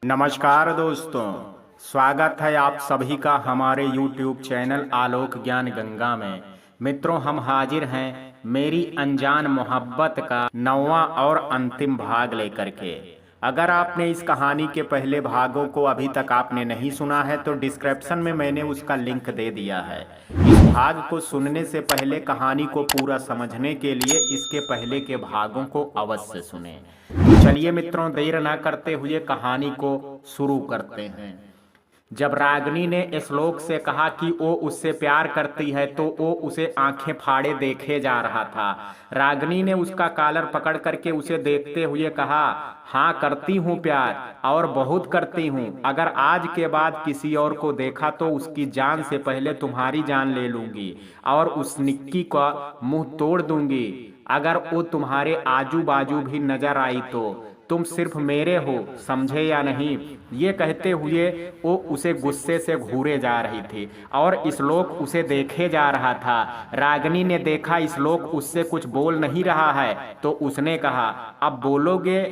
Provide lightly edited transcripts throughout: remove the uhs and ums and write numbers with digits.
नमस्कार दोस्तों, स्वागत है आप सभी का हमारे YouTube चैनल आलोक ज्ञान गंगा में। मित्रों, हम हाजिर हैं मेरी अनजान मोहब्बत का 9वां और अंतिम भाग लेकर के। अगर आपने इस कहानी के पहले भागों को अभी तक आपने नहीं सुना है तो डिस्क्रिप्शन में मैंने उसका लिंक दे दिया है। इस भाग को सुनने से पहले कहानी को पूरा समझने के लिए इसके पहले के भागों को अवश्य सुनें। चलिए मित्रों, देर ना करते हुए कहानी को शुरू करते हैं। जब रागिनी ने श्लोक से कहा कि वो उससे प्यार करती है तो वो उसे आंखें फाड़े देखे जा रहा था। रागिनी ने उसका कॉलर पकड़ करके उसे देखते हुए कहा, हाँ करती हूँ प्यार, और बहुत करती हूँ। अगर आज के बाद किसी और को देखा तो उसकी जान से पहले तुम्हारी जान ले लूंगी और उस निक्की का मुंह तोड़ दूंगी। अगर वो तुम्हारे आजू बाजू भी नजर आई तो तुम सिर्फ मेरे हो, समझे या नहीं। ये कहते हुए वो उसे गुस्से से घूरे जा रही थी और श्लोक उसे देखे जा रहा था। रागिनी ने देखा श्लोक उससे कुछ बोल नहीं रहा है तो उसने कहा, अब बोलोगे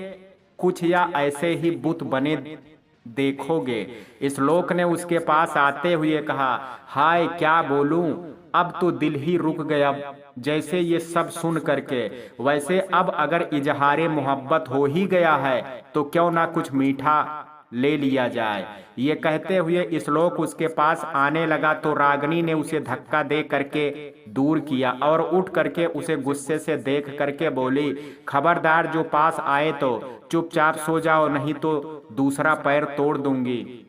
कुछ या ऐसे ही बुत बने देखोगे। श्लोक ने उसके पास आते हुए कहा, हाय क्या बोलूं, अब तो दिल ही रुक गया जैसे ये सब सुन करके। वैसे अब अगर इजहारे मोहब्बत हो ही गया है तो क्यों ना कुछ मीठा ले लिया जाए। ये कहते हुए श्लोक उसके पास आने लगा तो रागिनी ने उसे धक्का दे करके दूर किया और उठ करके उसे गुस्से से देख करके बोली, खबरदार जो पास आए तो चुपचाप सो जाओ, नहीं तो दूसरा पैर तोड़ दूंगी।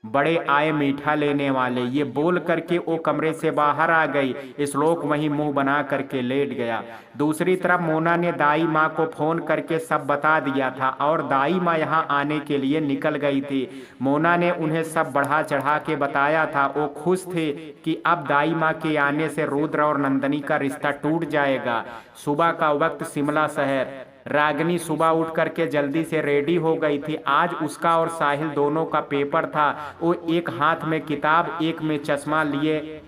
बड़े आए मीठा लेने वाले। ये बोल करके वो कमरे से बाहर आ गई। श्लोक वहीं मुंह बना करके लेट गया। दूसरी तरफ मोना ने दाई माँ को फोन करके सब बता दिया था और दाई माँ यहाँ आने के लिए निकल गई थी। मोना ने उन्हें सब बढ़ा चढ़ा के बताया था। वो खुश थे कि अब दाई माँ के आने से रुद्र और नंदनी का रिश्ता टूट जाएगा। सुबह का वक्त, शिमला शहर। रागिनी सुबह उठ करके जल्दी से रेडी हो गई थी। आज उसका और साहिल दोनों का पेपर था। वो एक हाथ में किताब एक में चश्मा लिए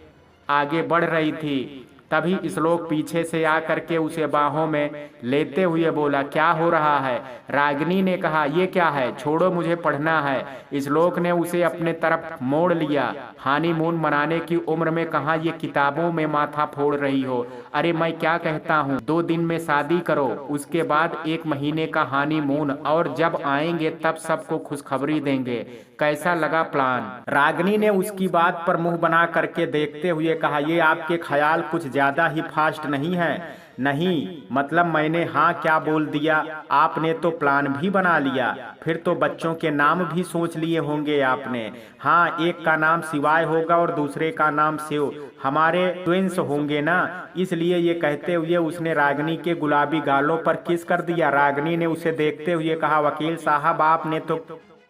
आगे बढ़ रही थी। तभी श्लोक पीछे से आकर के उसे बाहों में लेते हुए बोला, क्या हो रहा है। रागिनी ने कहा, ये क्या है, छोड़ो मुझे पढ़ना है। श्लोक ने उसे अपने तरफ मोड़ लिया। हनीमून मनाने की उम्र में कहाँ ये किताबों में माथा फोड़ रही हो। अरे मैं क्या कहता हूँ, 2 दिन में शादी करो, उसके बाद 1 महीने का हनीमून, और जब आएंगे तब सबको खुशखबरी देंगे। कैसा लगा प्लान। रागिनी ने उसकी बात पर मुंह बना करके देखते हुए कहा, ये आपके ख्याल कुछ ज्यादा ही फास्ट नहीं है। नहीं मतलब मैंने हाँ क्या बोल दिया, आपने तो प्लान भी बना लिया। फिर तो बच्चों के नाम भी सोच लिए होंगे आपने। हाँ, एक का नाम शिवाय होगा और दूसरे का नाम शिव। हमारे ट्विंस होंगे ना, इसलिए। ये कहते हुए उसने रागिनी के गुलाबी गालों पर किस कर दिया। रागिनी ने उसे देखते हुए कहा, वकील साहब आपने तो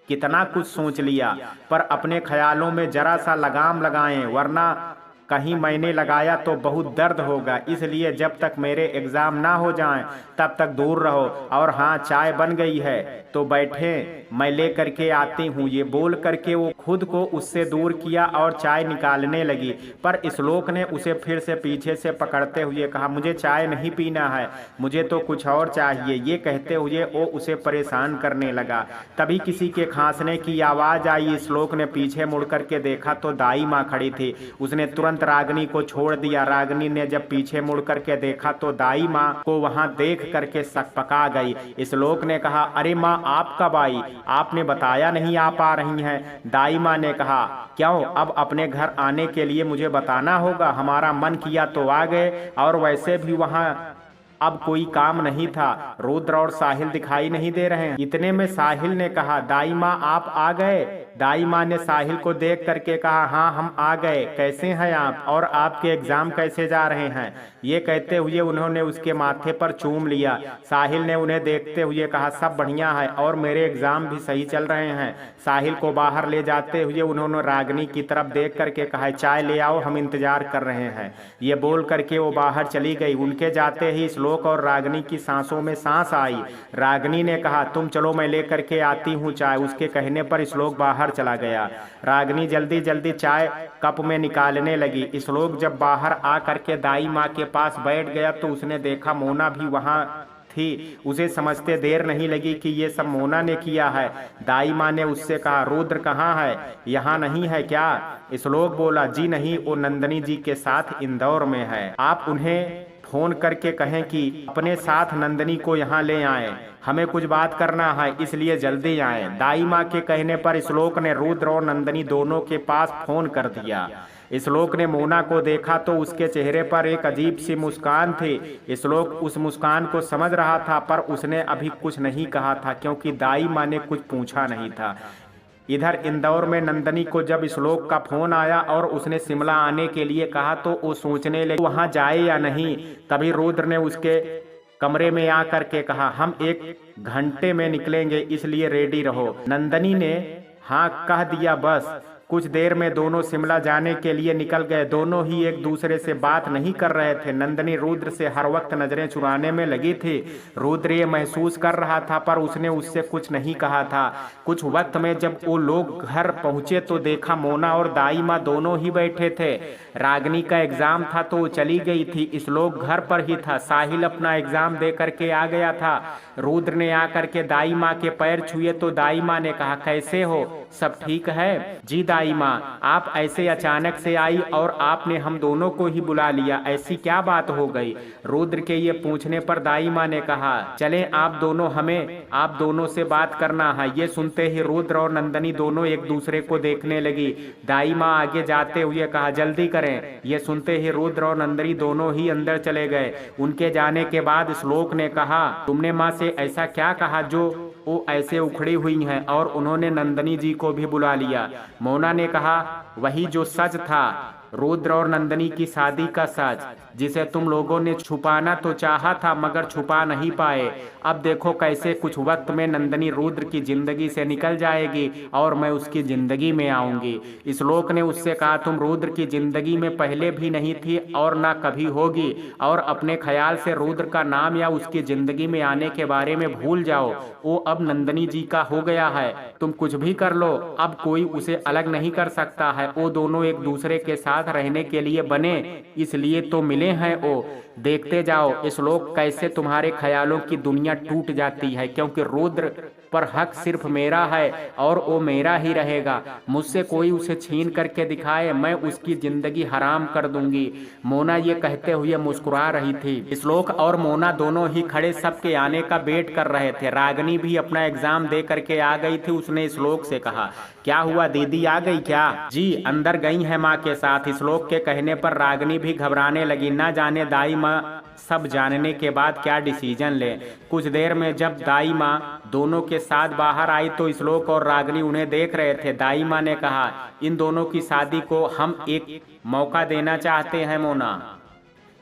कितना कुछ सोच लिया, पर अपने ख्यालों में जरा सा लगाम लगाएं, वरना कहीं मैंने लगाया तो बहुत दर्द होगा। इसलिए जब तक मेरे एग्जाम ना हो जाएं तब तक दूर रहो। और हाँ, चाय बन गई है तो बैठे, मैं ले करके आती हूँ। ये बोल करके वो खुद को उससे दूर किया और चाय निकालने लगी। पर श्लोक ने उसे फिर से पीछे से पकड़ते हुए कहा, मुझे चाय नहीं पीना है, मुझे तो कुछ और चाहिए। ये कहते हुए वो उसे परेशान करने लगा। तभी किसी के खांसने की आवाज आई। श्लोक ने पीछे मुड़ करके देखा तो दाई माँ खड़ी थी। उसने तुरंत रागिनी को छोड़ दिया। रागिनी ने जब पीछे मुड़ करके देखा तो दाई माँ को वहां देख करके सकपका गई। श्लोक ने कहा, अरे माँ आप कब आई, आपने बताया नहीं आप आ रही हैं। दाई माँ ने कहा, क्यों, अब अपने घर आने के लिए मुझे बताना होगा। हमारा मन किया तो आ गए, और वैसे भी वहां अब कोई काम नहीं था। रुद्र और साहिल दिखाई नहीं दे रहे हैं। इतने में साहिल ने कहा, दाई माँ आप आ गए। दाई माँ ने साहिल को देख करके कहा, हाँ हम आ गए, कैसे हैं आप, और आपके एग्जाम कैसे जा रहे हैं। ये कहते हुए उन्होंने उसके माथे पर चूम लिया। साहिल ने उन्हें देखते हुए कहा, सब बढ़िया है और मेरे एग्जाम भी सही चल रहे हैं। साहिल को बाहर ले जाते हुए उन्होंने रागिनी की तरफ देख करके कहा, चाय ले आओ, हम इंतजार कर रहे हैं। ये बोल करके वो बाहर चली गई। उनके जाते ही श्लोक और रागिनी की सांसों में सांस आई। रागिनी ने कहा, तुम चलो मैं ले करके आती हूँ चाय। उसके कहने पर श्लोक बाहर चला गया। रागिनी जल्दी जल्दी चाय कप में निकालने लगी। श्लोक जब बाहर आ करके दाई माँ के पास बैठ गया तो उसने देखा मोना भी वहां थी उसे समझते देर नहीं लगी कि ये सब मोना ने किया है। दाई माँ ने उससे कहा, रुद्र कहाँ है, यहाँ नहीं है क्या? श्लोक बोला, जी नहीं, वो नंदिनी जी के साथ इंदौर में है। आप उन्हें फोन करके कहें कि अपने साथ नंदिनी को यहाँ ले आए, हमें कुछ बात करना है, इसलिए जल्दी आए। दाई माँ के कहने पर श्लोक ने रुद्र और नंदिनी दोनों के पास फोन कर दिया। श्लोक ने मोना को देखा तो उसके चेहरे पर एक अजीब सी मुस्कान थी। श्लोक उस मुस्कान को समझ रहा था, पर उसने अभी कुछ नहीं कहा था क्योंकि दाई माँ ने कुछ पूछा नहीं था। इधर इंदौर में नंदिनी को जब श्लोक का फोन आया और उसने शिमला आने के लिए कहा तो वो सोचने लगी वहां जाए या नहीं। तभी रुद्र ने उसके कमरे में आ करके कहा, हम 1 घंटे में निकलेंगे, इसलिए रेडी रहो। नंदिनी ने हाँ कह दिया। बस कुछ देर में दोनों शिमला जाने के लिए निकल गए। दोनों ही एक दूसरे से बात नहीं कर रहे थे। नंदिनी रुद्र से हर वक्त नजरें चुराने में लगी थी। रुद्र ये महसूस कर रहा था, पर उसने उससे कुछ नहीं कहा था। कुछ वक्त में जब वो लोग घर पहुंचे तो देखा मोना और दाई माँ दोनों ही बैठे थे। रागिनी का एग्जाम था तो वो चली गई थी। श्लोक घर पर ही था। साहिल अपना एग्जाम दे करके आ गया था। रुद्र ने आकर के दाई माँ के पैर छुए तो दाई माँ ने कहा, कैसे हो, सब ठीक है? जी दाई माँ, आप ऐसे अचानक से आई और आपने हम दोनों को ही बुला लिया, ऐसी क्या बात हो गई? रुद्र के ये पूछने पर दाई माँ ने कहा, चलें आप दोनों, हमें आप दोनों से बात करना है। ये सुनते ही रुद्र और नंदिनी दोनों एक दूसरे को देखने लगी। दाई माँ आगे जाते हुए कहा, जल्दी करें। ये सुनते ही रुद्र और नंदिनी दोनों ही अंदर चले गए। उनके जाने के बाद श्लोक ने कहा, तुमने माँ से ऐसा क्या कहा जो वो ऐसे उखड़ी हुई हैं? और उन्होंने नंदिनी जी को भी बुला लिया। मोना ने कहा, वही जो सच था, रुद्र और नंदिनी की शादी का सच, जिसे तुम लोगों ने छुपाना तो चाहा था मगर छुपा नहीं पाए। अब देखो कैसे कुछ वक्त में नंदिनी रुद्र की जिंदगी से निकल जाएगी और मैं उसकी जिंदगी में आऊंगी। श्लोक ने उससे कहा, तुम रुद्र की जिंदगी में पहले भी नहीं थी और ना कभी होगी, और अपने ख्याल से रुद्र का नाम या उसकी जिंदगी में आने के बारे में भूल जाओ। वो अब नंदिनी जी का हो गया है। तुम कुछ भी कर लो, अब कोई उसे अलग नहीं कर सकता है। वो दोनों एक दूसरे के साथ रहने के लिए बने, इसलिए तो मिले हैं। वो देखते जाओ श्लोक कैसे तुम्हारे ख्यालों की दुनिया टूट जाती है, क्योंकि रुद्र पर हक सिर्फ मेरा है और वो मेरा ही रहेगा। मुझसे कोई उसे छीन करके दिखाए, मैं उसकी जिंदगी हराम कर दूंगी। मोना ये कहते हुए मुस्कुरा रही थी। श्लोक और मोना दोनों ही खड़े सबके आने का वेट कर रहे थे। रागिनी भी अपना एग्जाम दे करके आ गई थी। उसने श्लोक से कहा, क्या हुआ, दीदी आ गई क्या? जी, अंदर गई है माँ के साथ। श्लोक के कहने पर रागिनी भी घबराने लगी। ना जाने दाई माँ सब जानने के बाद क्या डिसीजन ले। कुछ देर में जब दाई माँ दोनों के साथ बाहर आई तो श्लोक और रागिनी उन्हें देख रहे थे। दाई माँ ने कहा, इन दोनों की शादी को हम एक मौका देना चाहते हैं मोना।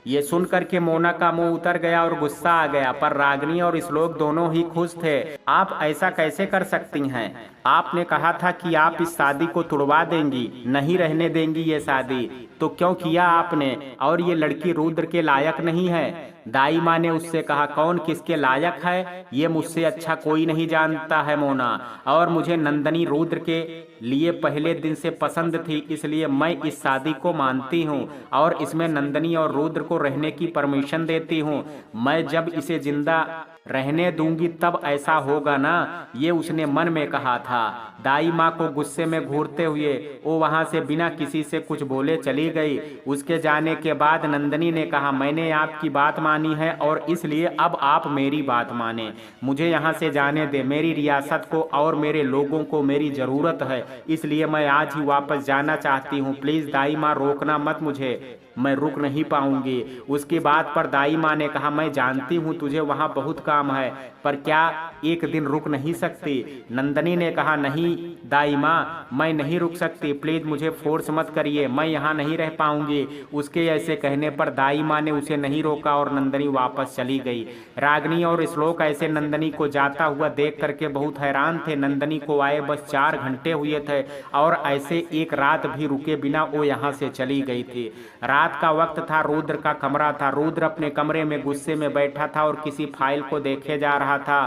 ये सुनकर के मोना का मुंह उतर गया और गुस्सा आ गया, पर रागिनी और श्लोक दोनों ही खुश थे। आप ऐसा कैसे कर सकती हैं? आपने कहा था कि आप इस शादी को तुड़वा देंगी, नहीं रहने देंगी ये शादी, तो क्यों किया आपने? और ये लड़की रुद्र के लायक नहीं है। दाई माँ ने उससे कहा, कौन किसके लायक है ये मुझसे अच्छा कोई नहीं जानता है मोना। और मुझे नंदिनी रुद्र के लिए पहले दिन से पसंद थी, इसलिए मैं इस शादी को मानती हूँ और इसमें नंदिनी और रुद्र को रहने की परमिशन देती हूँ। मैं जब इसे जिंदा रहने दूंगी तब ऐसा होगा ना, ये उसने मन में कहा था। दाई माँ को गुस्से में घूरते हुए वो वहां से बिना किसी से कुछ बोले चली गई। उसके जाने के बाद नंदिनी ने कहा, मैंने आपकी बात मानी है और इसलिए अब आप मेरी बात माने। मुझे यहाँ से जाने दे, मेरी रियासत को और मेरे लोगों को मेरी जरूरत है, इसलिए मैं आज ही वापस जाना चाहती हूँ। प्लीज दाई माँ रोकना मत मुझे, मैं रुक नहीं पाऊंगी। उसकी बात पर दाई माँ ने कहा, मैं जानती हूँ तुझे वहाँ बहुत काम है, पर क्या एक दिन रुक नहीं सकती? नंदिनी ने कहा, नहीं दाई माँ, मैं नहीं रुक सकती, प्लीज मुझे फोर्स मत करिए, मैं यहाँ नहीं रह पाऊंगी। उसके ऐसे कहने पर दाई माँ ने उसे नहीं रोका और नंदिनी वापस चली गई। रागिनी और श्लोक ऐसे नंदिनी को जाता हुआ देख करके बहुत हैरान थे। नंदिनी को आए बस 4 घंटे हुए थे और ऐसे एक रात भी रुके बिना वो यहाँ से चली गई थी। रात का वक्त था, रुद्र का कमरा था। रुद्र अपने कमरे में गुस्से में बैठा था और किसी फाइल को देखे जा रहा था,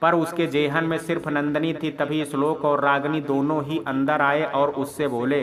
पर उसके जेहन में सिर्फ नंदिनी थी। तभी श्लोक और रागिनी दोनों ही अंदर आए और उससे बोले,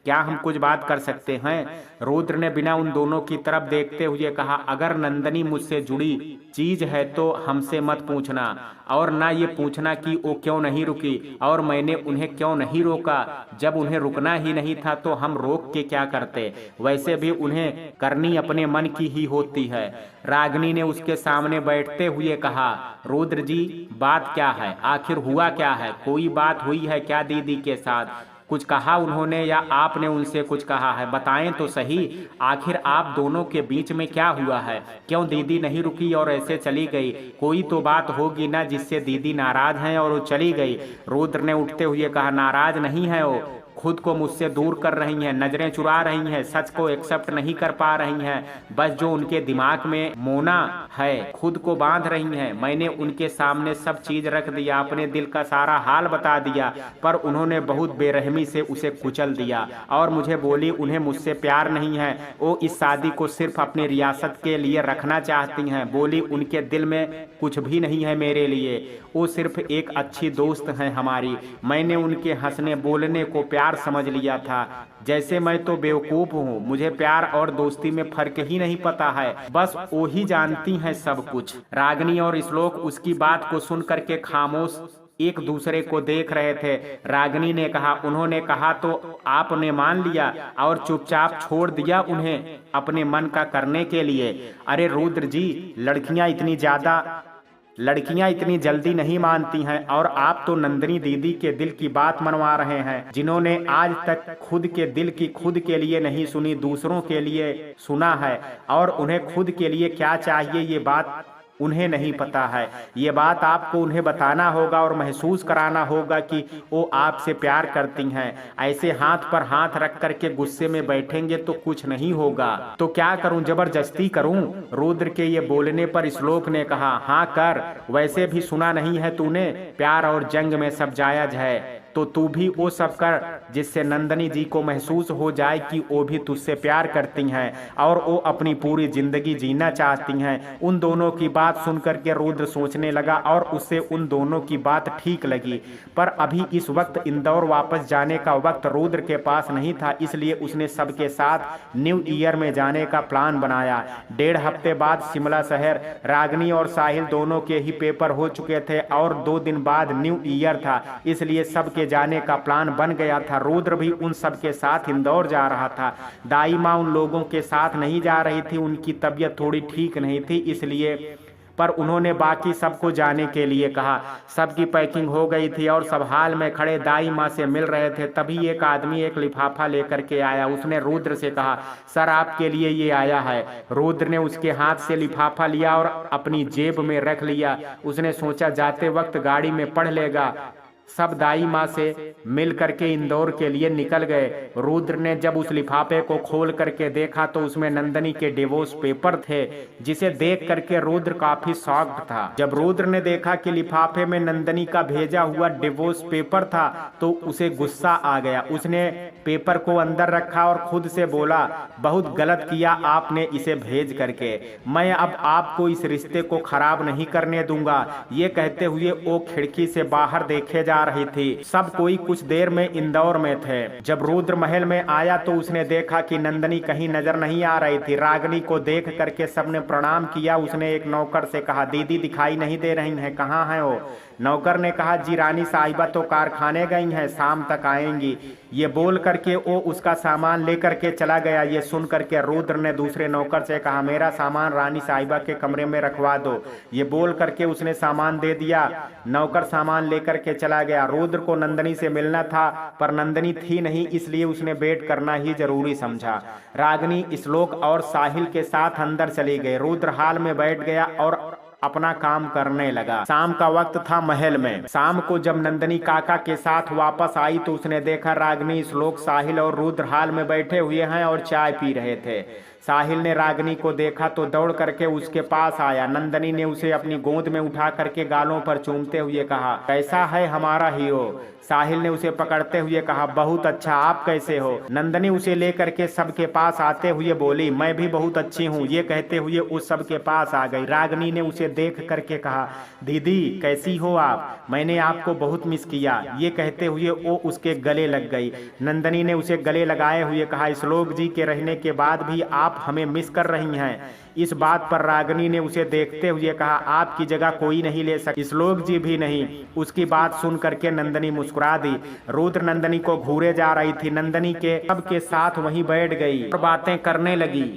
क्या हम कुछ बात कर सकते हैं? रुद्र ने बिना उन दोनों की तरफ देखते हुए कहा, अगर नंदनी मुझसे जुड़ी चीज है तो हमसे मत पूछना, और ना ये पूछना कि वो क्यों नहीं रुकी और मैंने उन्हें क्यों नहीं रोका। जब उन्हें रुकना ही नहीं था तो हम रोक के क्या करते? वैसे भी उन्हें करनी अपने मन की ही होती है। रागिनी ने उसके सामने बैठते हुए कहा, रुद्र जी, बात क्या है? आखिर हुआ क्या है? कोई बात हुई है क्या दीदी के साथ? कुछ कहा उन्होंने या आपने उनसे कुछ कहा है? बताएं तो सही, आखिर आप दोनों के बीच में क्या हुआ है? क्यों दीदी नहीं रुकी और ऐसे चली गई? कोई तो बात होगी ना जिससे दीदी नाराज हैं और वो चली गई। रुद्र ने उठते हुए कहा, नाराज नहीं है वो, खुद को मुझसे दूर कर रही हैं, नजरें चुरा रही हैं, सच को एक्सेप्ट नहीं कर पा रही हैं। बस जो उनके दिमाग में मोना है खुद को बांध रही हैं। मैंने उनके सामने सब चीज रख दिया, अपने दिल का सारा हाल बता दिया, पर उन्होंने बहुत बेरहमी से उसे कुचल दिया और मुझे बोली उन्हें मुझसे प्यार नहीं है, वो इस शादी को सिर्फ अपनी रियासत के लिए रखना चाहती हैं। बोली उनके दिल में कुछ भी नहीं है मेरे लिए, वो सिर्फ एक अच्छी दोस्त हैं हमारी। मैंने उनके हंसने बोलने को प्यार समझ लिया था। जैसे मैं तो बेवकूफ हूँ, मुझे प्यार और दोस्ती में फर्क ही नहीं पता है, बस वो ही जानती हैं सब कुछ। रागिनी और श्लोक उसकी बात को सुन करके खामोश एक दूसरे को देख रहे थे। रागिनी ने कहा, उन्होंने कहा तो आपने मान लिया और चुपचाप छोड़ दिया उन्हें अपने मन का करने के लिए? अरे रुद्र जी, लड़कियां इतनी जल्दी नहीं मानती हैं, और आप तो नंदिनी दीदी के दिल की बात मनवा रहे हैं, जिन्होंने आज तक खुद के दिल की खुद के लिए नहीं सुनी, दूसरों के लिए सुना है, और उन्हें खुद के लिए क्या चाहिए ये बात उन्हें नहीं पता है। ये बात आपको उन्हें बताना होगा और महसूस कराना होगा कि वो आपसे प्यार करती हैं। ऐसे हाथ पर हाथ रख करके गुस्से में बैठेंगे तो कुछ नहीं होगा। तो क्या करूं, जबरदस्ती करूं? रुद्र के ये बोलने पर श्लोक ने कहा, हाँ कर, वैसे भी सुना नहीं है तूने, प्यार और जंग में सब जायज है, तो तू भी वो सब कर जिससे नंदिनी जी को महसूस हो जाए कि वो भी तुझसे प्यार करती हैं और वो अपनी पूरी जिंदगी जीना चाहती हैं। उन दोनों की बात सुनकर के रुद्र सोचने लगा और उसे उन दोनों की बात ठीक लगी, पर अभी इस वक्त इंदौर वापस जाने का वक्त रुद्र के पास नहीं था, इसलिए उसने सबके साथ न्यू ईयर में जाने का प्लान बनाया। 1.5 हफ्ते बाद शिमला शहर, रागिनी और साहिल दोनों के ही पेपर हो चुके थे और 2 दिन बाद न्यू ईयर था, इसलिए सबके जाने का प्लान बन गया था। रुद्र भी उन सब के साथ इंदौर जा रहा था। दाई माँ उन लोगों के साथ नहीं जा रही थी, उनकी तबीयत थोड़ी ठीक नहीं थी, इसलिए, पर उन्होंने बाकी सबको जाने के लिए कहा। सबकी पैकिंग हो गई थी और सब हाल में खड़े दाई माँ से मिल रहे थे। तभी एक आदमी एक लिफाफा लेकर के आया। उसने रुद्र से कहा, सर आपके लिए ये आया है। रुद्र ने उसके हाथ से लिफाफा लिया और अपनी जेब में रख लिया। उसने सोचा जाते वक्त गाड़ी में पढ़ लेगा। सब दाई माँ से मिल करके इंदौर के लिए निकल गए। रुद्र ने जब उस लिफाफे को खोल करके देखा तो उसमें नंदिनी के डिवोर्स पेपर थे, जिसे देख करके रुद्र काफी शॉक्ड था। जब रुद्र ने देखा कि लिफाफे में नंदिनी का भेजा हुआ डिवोर्स पेपर था तो उसे गुस्सा आ गया। उसने पेपर को अंदर रखा और खुद से बोला, बहुत गलत किया आपने इसे भेज करके, मैं अब आपको इस रिश्ते को खराब नहीं करने दूंगा। ये कहते हुए वो खिड़की से बाहर देखे जा रही थी। सब कोई कुछ देर में इंदौर में थे। जब रुद्र महल में आया तो उसने देखा कि नंदिनी कहीं नजर नहीं आ रही थी। रागिनी को देख करके सबने प्रणाम किया। उसने एक नौकर से कहा, दीदी दिखाई नहीं दे रही हैं, कहाँ हैं वो? नौकर ने कहा, जी रानी साहिबा तो कारखाने गई हैं, शाम तक आएंगी। ये बोल करके वो उसका सामान लेकर के चला गया। ये सुन करके रुद्र ने दूसरे नौकर से कहा, मेरा सामान रानी साहिबा के कमरे में रखवा दो। ये बोल करके उसने सामान दे दिया। नौकर सामान लेकर के चला गया। रुद्र को नंदिनी से मिलना था पर नंदिनी थी नहीं, इसलिए उसने वेट करना ही जरूरी समझा। रागिनी, श्लोक और साहिल के साथ अंदर चली गई। रुद्र हाल में बैठ गया और अपना काम करने लगा। शाम का वक्त था महल में। शाम को जब नंदिनी काका के साथ वापस आई तो उसने देखा रागिनी, श्लोक, साहिल और रुद्र हाल में बैठे हुए हैं और चाय पी रहे थे। साहिल ने रागिनी को देखा तो दौड़ करके उसके पास आया। नंदनी ने उसे अपनी गोद में उठा करके गालों पर चूमते हुए कहा, कैसा है हमारा हीरो? साहिल ने उसे पकड़ते हुए कहा, बहुत अच्छा, आप कैसे हो? नंदनी उसे लेकर के सबके पास आते हुए बोली, मैं भी बहुत अच्छी हूँ। ये कहते हुए उस सबके पास आ गई। रागिनी ने उसे देख करके कहा, दीदी कैसी हो आप? मैंने आपको बहुत मिस किया। ये कहते हुए वो उसके गले लग गई। नंदनी ने उसे गले लगाए हुए कहा, श्लोक जी के रहने के बाद भी आप हमें मिस कर रही हैं? इस बात पर रागिनी ने उसे देखते हुए कहा, आपकी जगह कोई नहीं ले सकता, श्लोक जी भी नहीं। उसकी बात सुन करके नंदनी मुस्कुरा दी। रुद्र नंदनी को घूरे जा रही थी। नंदनी के सबके साथ वहीं बैठ गई और बातें करने लगी।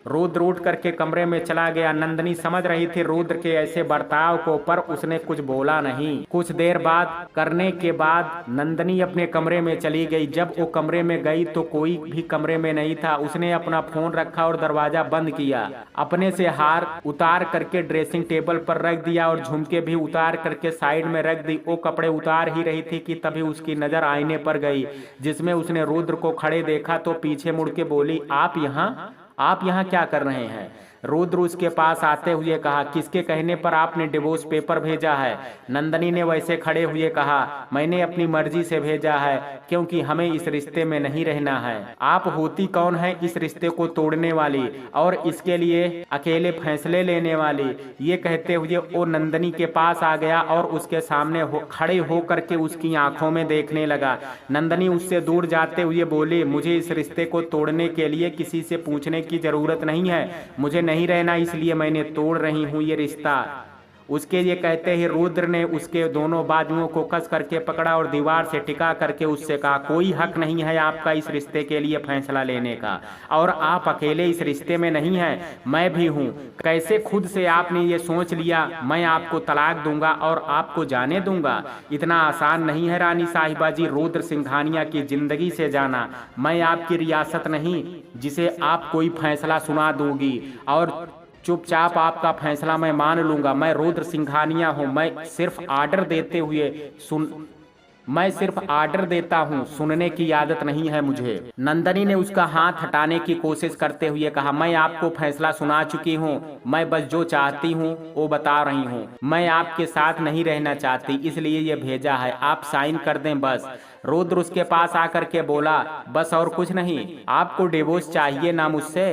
रुद्र उठ करके कमरे में चला गया। नंदनी समझ रही थी रुद्र के ऐसे बर्ताव को, पर उसने कुछ बोला नहीं। कुछ देर बात करने के बाद नंदनी अपने कमरे में चली गई। जब वो कमरे में गई तो कोई भी कमरे में नहीं था। उसने अपना फोन रखा और दरवाजा बंद किया। अपने से हार उतार करके ड्रेसिंग टेबल पर रख दिया और झुमके भी उतार करके साइड में रख दी। वो कपड़े उतार ही रही थी कि तभी उसकी नजर आईने पर गई, जिसमें उसने रुद्र को खड़े देखा तो पीछे मुड़ के बोली, आप यहाँ क्या कर रहे हैं? रुद्र उसके पास आते हुए कहा, किसके कहने पर आपने डिवोर्स पेपर भेजा है? नंदनी ने वैसे खड़े हुए कहा, मैंने अपनी मर्जी से भेजा है, क्योंकि हमें इस रिश्ते में नहीं रहना है। आप होती कौन है इस रिश्ते को तोड़ने वाली और इसके लिए अकेले फैसले लेने वाली? ये कहते हुए वो नंदनी के पास आ गया और उसके सामने खड़े होकर के उसकी आंखों में देखने लगा। नंदनी उससे दूर जाते हुए बोली, मुझे इस रिश्ते को तोड़ने के लिए किसी से पूछने की जरूरत नहीं है। मुझे नहीं रहना, इसलिए मैंने तोड़ रही हूं ये रिश्ता। उसके ये कहते ही रुद्र ने उसके दोनों बाजुओं को कस करके पकड़ा और दीवार से टिका करके उससे कहा, कोई हक नहीं है आपका इस रिश्ते के लिए फैसला लेने का, और आप अकेले इस रिश्ते में नहीं हैं, मैं भी हूँ। कैसे खुद से आपने ये सोच लिया मैं आपको तलाक दूंगा और आपको जाने दूंगा? इतना आसान नहीं है रानी साहिबा जी रुद्र सिंघानिया की जिंदगी से जाना। मैं आपकी रियासत नहीं जिसे आप कोई फैसला सुना दूंगी और चुपचाप आपका फैसला मैं मान लूंगा। मैं रुद्र सिंघानिया हूं। मैं सिर्फ आर्डर देता हूं, सुनने की आदत नहीं है मुझे। नंदनी ने उसका हाथ हटाने की कोशिश करते हुए कहा, मैं आपको फैसला सुना चुकी हूं। मैं बस जो चाहती हूं वो बता रही हूं। मैं आपके साथ नहीं रहना चाहती, इसलिए ये भेजा है, आप साइन कर दें बस। रुद्र उसके पास आकर के बोला, बस और कुछ नहीं? आपको डिवोर्स चाहिए ना मुझसे,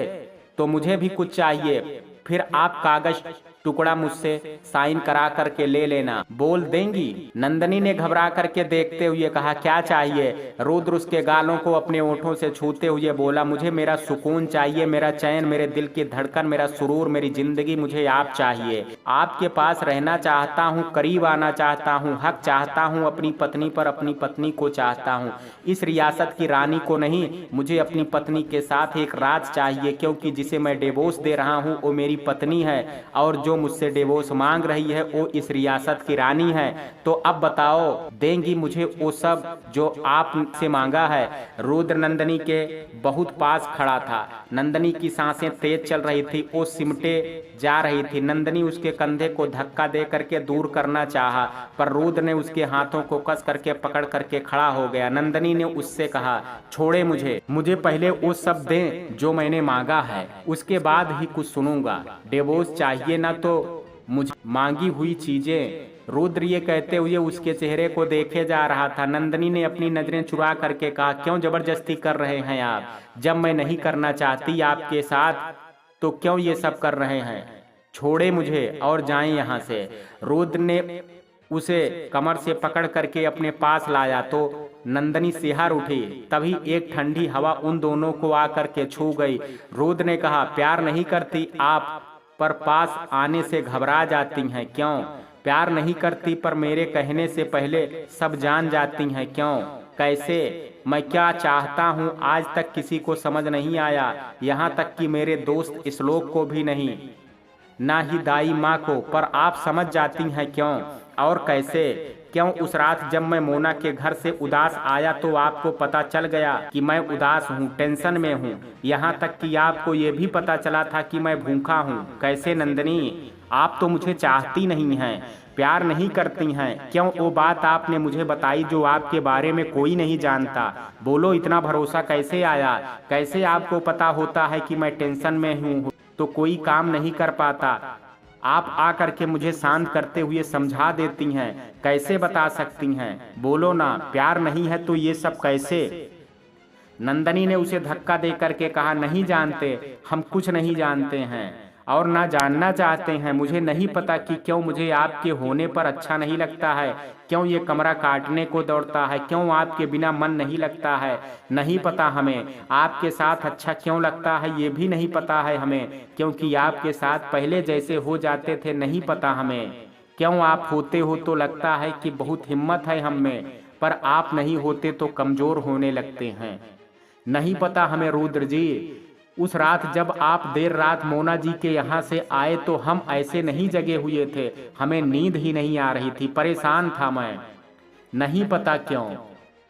तो मुझे भी कुछ चाहिए। फिर आप कागज टुकड़ा मुझसे साइन करा करके ले लेना, बोल देंगी? नंदनी ने घबरा करके देखते हुए कहा, क्या चाहिए? रुद्र उसके गालों को अपने ओंठों से छूते हुए बोला, मुझे मेरा सुकून चाहिए, मेरा चैन, मेरे दिल की धड़कन, मेरा सुरूर, मेरी जिंदगी, मुझे आप चाहिए। आपके पास रहना चाहता हूँ, करीब आना चाहता हूँ, हक चाहता हूँ अपनी पत्नी पर, अपनी पत्नी को चाहता हूँ, इस रियासत की रानी को नहीं। मुझे अपनी पत्नी के साथ एक राज चाहिए, क्योंकि जिसे मैं डिवोर्स दे रहा हूँ वो मेरी पत्नी है और जो मुझसे डिवोर्स मांग रही है वो इस रियासत की रानी है। तो अब बताओ, देंगी मुझे वो सब जो आपसे मांगा है? रुद्र नंदनी के बहुत पास खड़ा था। नंदनी की सांसें तेज चल रही थी, वो सिमटे जा रही थी। नंदनी उसके कंधे को धक्का दे करके दूर करना चाहा, पर रुद्र ने उसके हाथों को कस करके पकड़ करके खड़ा हो गया। नंदनी ने उससे कहा, छोड़े मुझे पहले वो सब दें जो मैंने मांगा है, उसके बाद ही कुछ सुनूंगा। डिवोर्स चाहिए ना तो मुझे मांगी हुई चीजें। रुद्र ये कहते हुए उसके चेहरे को देखे जा रहा था। नंदनी ने अपनी नजरें चुरा करके कहा, क्यों जबरदस्ती कर रहे हैं आप? जब मैं नहीं करना चाहती आपके साथ तो क्यों ये सब कर रहे हैं? छोड़े मुझे और जाएं यहाँ से। रुद्र ने उसे कमर से पकड़ करके अपने पास लाया तो नंदनी सिहर उठी। तभी एक ठंडी हवा उन दोनों को आकर के छू गई। रुद्र ने कहा, प्यार नहीं करती आप, पर पास आने से घबरा जाती हैं क्यों? प्यार नहीं करती पर मेरे कहने से पहले सब जान जाती हैं क्यों? कैसे? मैं क्या चाहता हूँ आज तक किसी को समझ नहीं आया, यहाँ तक कि मेरे दोस्त श्लोक को भी नहीं, ना ही दाई माँ को, पर आप समझ जाती हैं क्यों और कैसे? क्यों उस रात जब मैं मोना के घर से उदास आया तो आपको पता चल गया कि मैं उदास हूँ, टेंशन में हूँ, यहाँ तक कि आपको ये भी पता चला था कि मैं भूखा हूँ। कैसे नंदनी, आप तो मुझे चाहती नहीं हैं, प्यार नहीं करती हैं? क्यों वो बात आपने मुझे बताई जो आपके बारे में कोई नहीं जानता? बोलो, इतना भरोसा कैसे आया? कैसे आपको पता होता है कि मैं टेंशन में हूँ तो कोई काम नहीं कर पाता? आप आकर के मुझे शांत करते हुए समझा देती हैं, कैसे बता सकती हैं? बोलो ना, प्यार नहीं है तो ये सब कैसे? नंदनी ने उसे धक्का दे करके कहा, नहीं जानते, हम कुछ नहीं जानते हैं और ना जानना चाहते हैं। मुझे नहीं पता कि क्यों मुझे आपके होने पर अच्छा नहीं लगता है, क्यों ये कमरा काटने को दौड़ता है, क्यों आपके बिना मन नहीं लगता है। नहीं पता हमें आपके साथ अच्छा क्यों लगता है, ये भी नहीं पता है हमें, क्योंकि आपके साथ पहले जैसे हो जाते थे। नहीं पता हमें क्यों आप होते हो तो लगता है कि बहुत हिम्मत है हम में, पर आप नहीं होते तो कमजोर होने लगते हैं। नहीं पता हमें रुद्र जी। उस रात जब आप देर रात मोना जी के यहाँ से आए तो हम ऐसे नहीं जगे हुए थे, हमें नींद ही नहीं आ रही थी, परेशान था मैं, नहीं पता क्यों।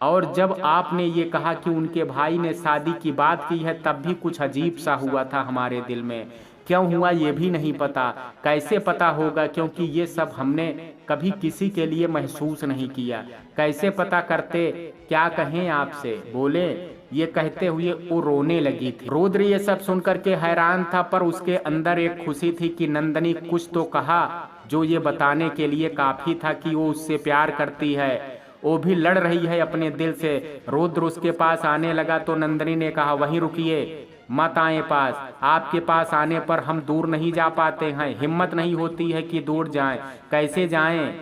और जब आपने ये कहा कि उनके भाई ने शादी की बात की है, तब भी कुछ अजीब सा हुआ था हमारे दिल में। क्यों हुआ ये भी नहीं पता, कैसे पता होगा, क्योंकि ये सब हमने कभी किसी के लिए महसूस नहीं किया। कैसे पता करते, क्या कहें आपसे? बोले, ये कहते हुए वो रोने लगी थी। रुद्र ये सब सुनकर के हैरान था, पर उसके अंदर एक खुशी थी कि नंदनी कुछ तो कहा जो ये बताने के लिए काफी था कि वो उससे प्यार करती है, वो भी लड़ रही है अपने दिल से। रुद्र उसके पास आने लगा तो नंदनी ने कहा, वहीं रुकिए, मत आए पास। आपके पास आने पर हम दूर नहीं जा पाते हैं, हिम्मत नहीं होती है कि दूर जाएं। कैसे जाएं?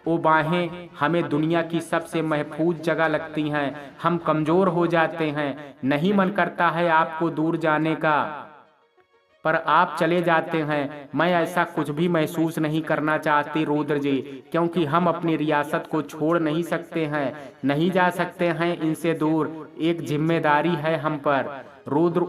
वो बाहें हमें दुनिया की सबसे महफूज जगह लगती हैं, हम कमजोर हो जाते हैं। नहीं मन करता है आपको दूर जाने का, पर आप चले जाते हैं। मैं ऐसा कुछ भी महसूस नहीं करना चाहती रुद्र जी, क्योंकि हम अपनी रियासत को छोड़ नहीं सकते हैं, नहीं जा सकते हैं इनसे दूर। एक जिम्मेदारी है हम पर। रुद्र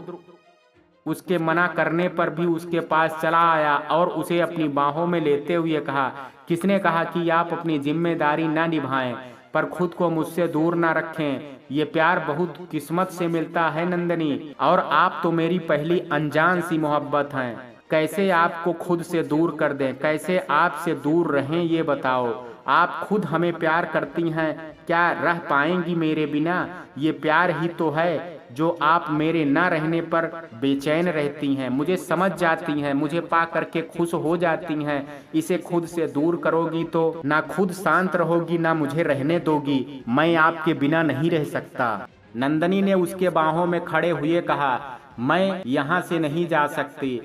उसके मना करने पर भी उसके पास चला आया और उसे अपनी बाहों में लेते हुए कहा, किसने कहा कि आप अपनी जिम्मेदारी न निभाएं, पर खुद को मुझसे दूर न रखें? ये प्यार बहुत किस्मत से मिलता है नंदनी, और आप तो मेरी पहली अनजान सी मोहब्बत हैं। कैसे आपको खुद से दूर कर दें, कैसे आपसे दूर रहें, ये बताओ। आप खुद हमें प्यार करती हैं, क्या रह पाएंगी मेरे बिना? ये प्यार ही तो है जो आप मेरे न रहने पर बेचैन रहती हैं, मुझे समझ जाती हैं, मुझे पा करके खुश हो जाती हैं। इसे खुद से दूर करोगी तो ना खुद शांत रहोगी, ना मुझे रहने दोगी। मैं आपके बिना नहीं रह सकता। नंदनी ने उसके बाहों में खड़े हुए कहा, मैं यहाँ से नहीं जा सकती।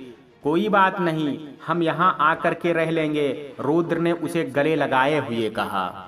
कोई बात नहीं, हम यहाँ आकर के रह लेंगे, रुद्र ने उसे गले लगाए हुए कहा।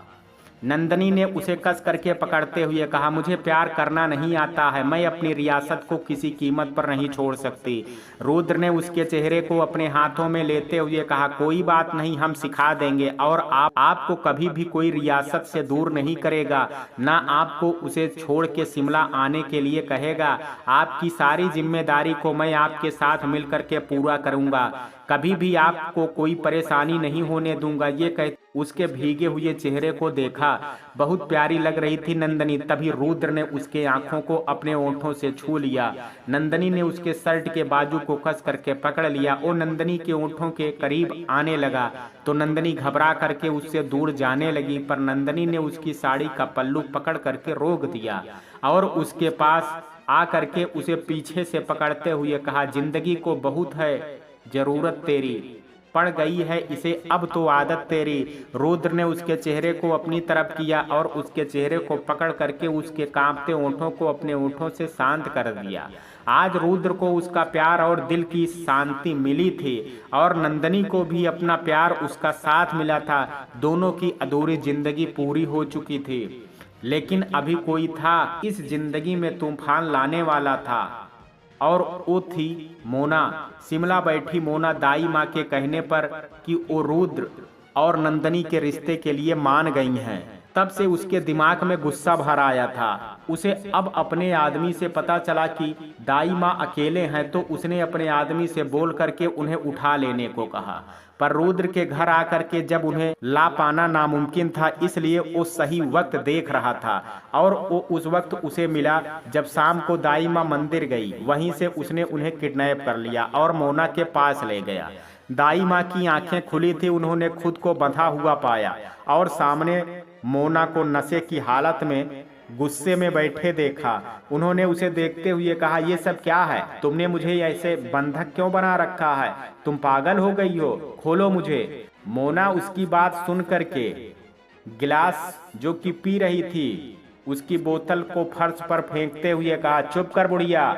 नंदनी ने उसे कस करके पकड़ते हुए कहा, मुझे प्यार करना नहीं आता है, मैं अपनी रियासत को किसी कीमत पर नहीं छोड़ सकती। रुद्र ने उसके चेहरे को अपने हाथों में लेते हुए कहा, कोई बात नहीं, हम सिखा देंगे, और आपको कभी भी कोई रियासत से दूर नहीं करेगा, ना आपको उसे छोड़ के शिमला आने के लिए कहेगा। आपकी सारी जिम्मेदारी को मैं आपके साथ मिल करके पूरा करूंगा, कभी भी आपको कोई परेशानी नहीं होने दूंगा। ये कह उसके भीगे हुए चेहरे को देखा, बहुत प्यारी लग रही थी नंदनी। तभी रुद्र ने उसके आंखों को अपने ओंठों से छू लिया। नंदनी ने उसके शर्ट के बाजू को कस करके पकड़ लिया। वो नंदनी के ओंठों के करीब आने लगा तो नंदनी घबरा करके उससे दूर जाने लगी, पर नंदनी ने उसकी साड़ी का पल्लू पकड़ करके रोक दिया और उसके पास आ करके उसे पीछे से पकड़ते हुए कहा, जिंदगी को बहुत है जरूरत तेरी, पड़ गई है इसे अब तो आदत तेरी। रुद्र ने उसके चेहरे को अपनी तरफ किया और उसके चेहरे को पकड़ करके उसके कांपते ओंठों को अपने ओंठों से शांत कर दिया। आज रुद्र को उसका प्यार और दिल की शांति मिली थी, और नंदनी को भी अपना प्यार उसका साथ मिला था। दोनों की अधूरी जिंदगी पूरी हो चुकी थी, लेकिन अभी कोई था इस जिंदगी में तूफान लाने वाला था, और वो थी मोना। शिमला बैठी मोना दाई माँ के कहने पर कि वो रुद्र और नंदनी के रिश्ते के लिए मान गई हैं। तब से उसके दिमाग में गुस्सा भर आया था। उसे अब अपने आदमी से पता चला कि दाई माँ अकेले हैं, तो उसने अपने आदमी से बोल करके उन्हें उठा लेने को कहा। पर रुद्र के घर आकर के जब उन्हें ला पाना नामुमकिन था, इसलिए वो सही वक्त देख रहा था, और वो उस वक्त उसे मिला जब शाम को दाई माँ मंदिर गई। वहीं से उसने उन्हें किडनैप कर लिया और मोना के पास ले गया। दाई माँ की आंखें खुली थी। उन्होंने खुद को बंधा हुआ पाया और सामने मोना को नशे की हालत में गुस्से में बैठे देखा। उन्होंने उसे देखते हुए कहा, ये सब क्या है? तुमने मुझे ऐसे बंधक क्यों बना रखा है? तुम पागल हो गई हो? खोलो मुझे। मोना उसकी बात सुन करके गिलास जो कि पी रही थी उसकी बोतल को फर्श पर फेंकते हुए कहा, चुप कर बुढ़िया।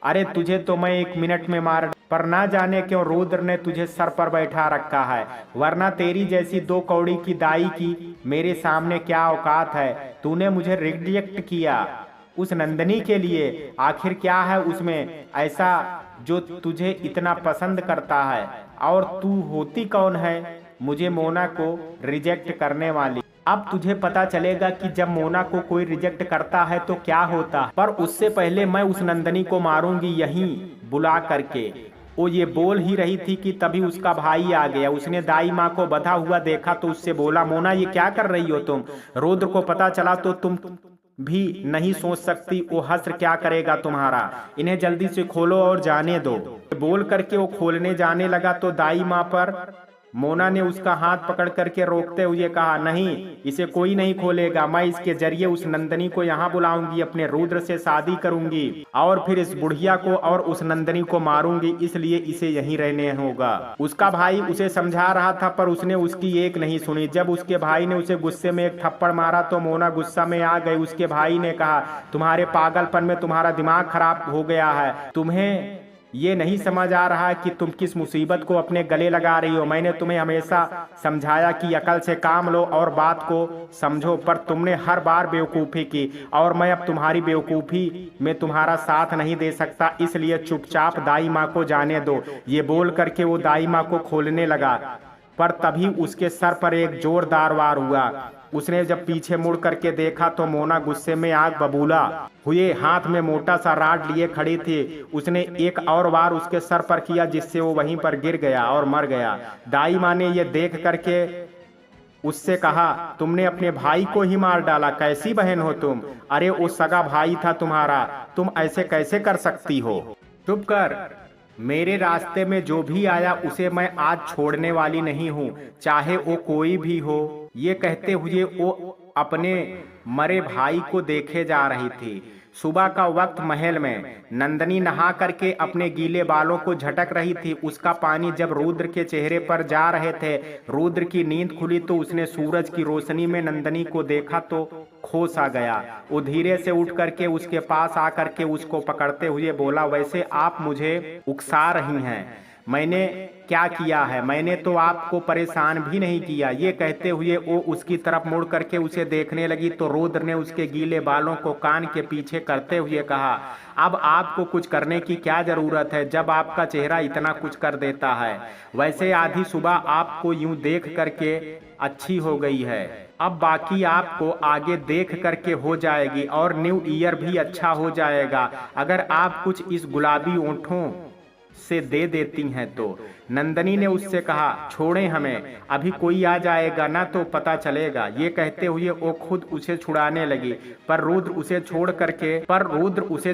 अरे तुझे तो मैं 1 मिनट में मार, पर ना जाने क्यों रुद्र ने तुझे सर पर बैठा रखा है, वरना तेरी जैसी 2 कौड़ी की दाई की मेरे सामने क्या औकात है। तूने मुझे रिजेक्ट किया उस नंदनी के लिए। आखिर क्या है उसमें ऐसा जो तुझे इतना पसंद करता है? और तू होती कौन है मुझे मोना को रिजेक्ट करने वाली? अब तुझे पता चलेगा कि जब मोना को कोई रिजेक्ट करता है तो क्या होता है। पर उससे पहले मैं उस नंदनी को मारूंगी यहीं बुला करके। वो ये बोल ही रही थी कि तभी उसका भाई आ गया। उसने दाई माँ को बंधा हुआ देखा तो उससे बोला, मोना ये क्या कर रही हो तुम? रुद्र को पता चला तो तुम भी नहीं सोच सकती वो हश्र क्या करेगा तुम्हारा। इन्हें जल्दी से खोलो और जाने दो। बोल करके वो खोलने जाने लगा तो दाई माँ पर मोना ने उसका हाथ पकड़ करके रोकते हुए कहा, नहीं, इसे कोई नहीं खोलेगा। मैं इसके जरिए उस नंदनी को यहाँ बुलाऊंगी, अपने रुद्र से शादी करूंगी और फिर इस बुढ़िया को और उस नंदनी को मारूंगी, इसलिए इसे यहीं रहने होगा। उसका भाई उसे समझा रहा था पर उसने उसकी एक नहीं सुनी। जब उसके भाई ने उसे गुस्से में एक थप्पड़ मारा तो मोना गुस्सा में आ गई। उसके भाई ने कहा, तुम्हारे पागलपन में तुम्हारा दिमाग खराब हो गया है। तुम्हें ये नहीं समझ आ रहा कि तुम किस मुसीबत को अपने गले लगा रही हो। मैंने तुम्हें हमेशा समझाया कि अकल से काम लो और बात को समझो, पर तुमने हर बार बेवकूफ़ी की और मैं अब तुम्हारी बेवकूफ़ी में तुम्हारा साथ नहीं दे सकता, इसलिए चुपचाप दाई माँ को जाने दो। ये बोल करके वो दाई माँ को खोलने लगा, पर तभी उसके सर पर एक जोरदार वार हुआ। उसने जब पीछे मुड़ करके देखा तो मोना गुस्से में आग बबूला हुए हाथ में मोटा सा राड लिए खड़ी थी। उसने एक और वार उसके सर पर किया जिससे वो वहीं पर गिर गया और मर गया। दाई माँ ने ये देख करके उससे कहा, तुमने अपने भाई को ही मार डाला, कैसी बहन हो तुम? अरे वो सगा भाई था तुम्हारा, तुम ऐसे कैसे कर सकती हो? चुप कर। मेरे रास्ते में जो भी आया उसे मैं आज छोड़ने वाली नहीं हूँ, चाहे वो कोई भी हो। ये कहते हुए वो अपने मरे भाई को देखे जा रही थी। सुबह का वक्त महल में नंदनी नहा करके अपने गीले बालों को झटक रही थी। उसका पानी जब रुद्र के चेहरे पर जा रहे थे, रुद्र की नींद खुली तो उसने सूरज की रोशनी में नंदनी को देखा तो होश आ गया। वो धीरे से उठ करके उसके पास आकर के उसको पकड़ते हुए बोला, वैसे आप मुझे उकसा रही हैं, मैंने क्या किया है? मैंने तो आपको परेशान भी नहीं किया। ये कहते हुए वो उसकी तरफ मुड़ करके उसे देखने लगी तो रुद्र ने उसके गीले बालों को कान के पीछे करते हुए कहा, अब आपको कुछ करने की क्या जरूरत है जब आपका चेहरा इतना कुछ कर देता है। वैसे आधी सुबह आपको यूं देख करके अच्छी हो गई है, अब बाकी आपको आगे देख करके हो जाएगी और न्यू ईयर भी अच्छा हो जाएगा अगर आप कुछ इस गुलाबी ओंठों से दे देती हैं तो। नंदनी ने उससे कहा, छोड़ें हमें, अभी कोई आ जाएगा ना तो पता चलेगा। ये कहते हुए वो खुद उसे छुड़ाने लगी, पर रुद्र उसे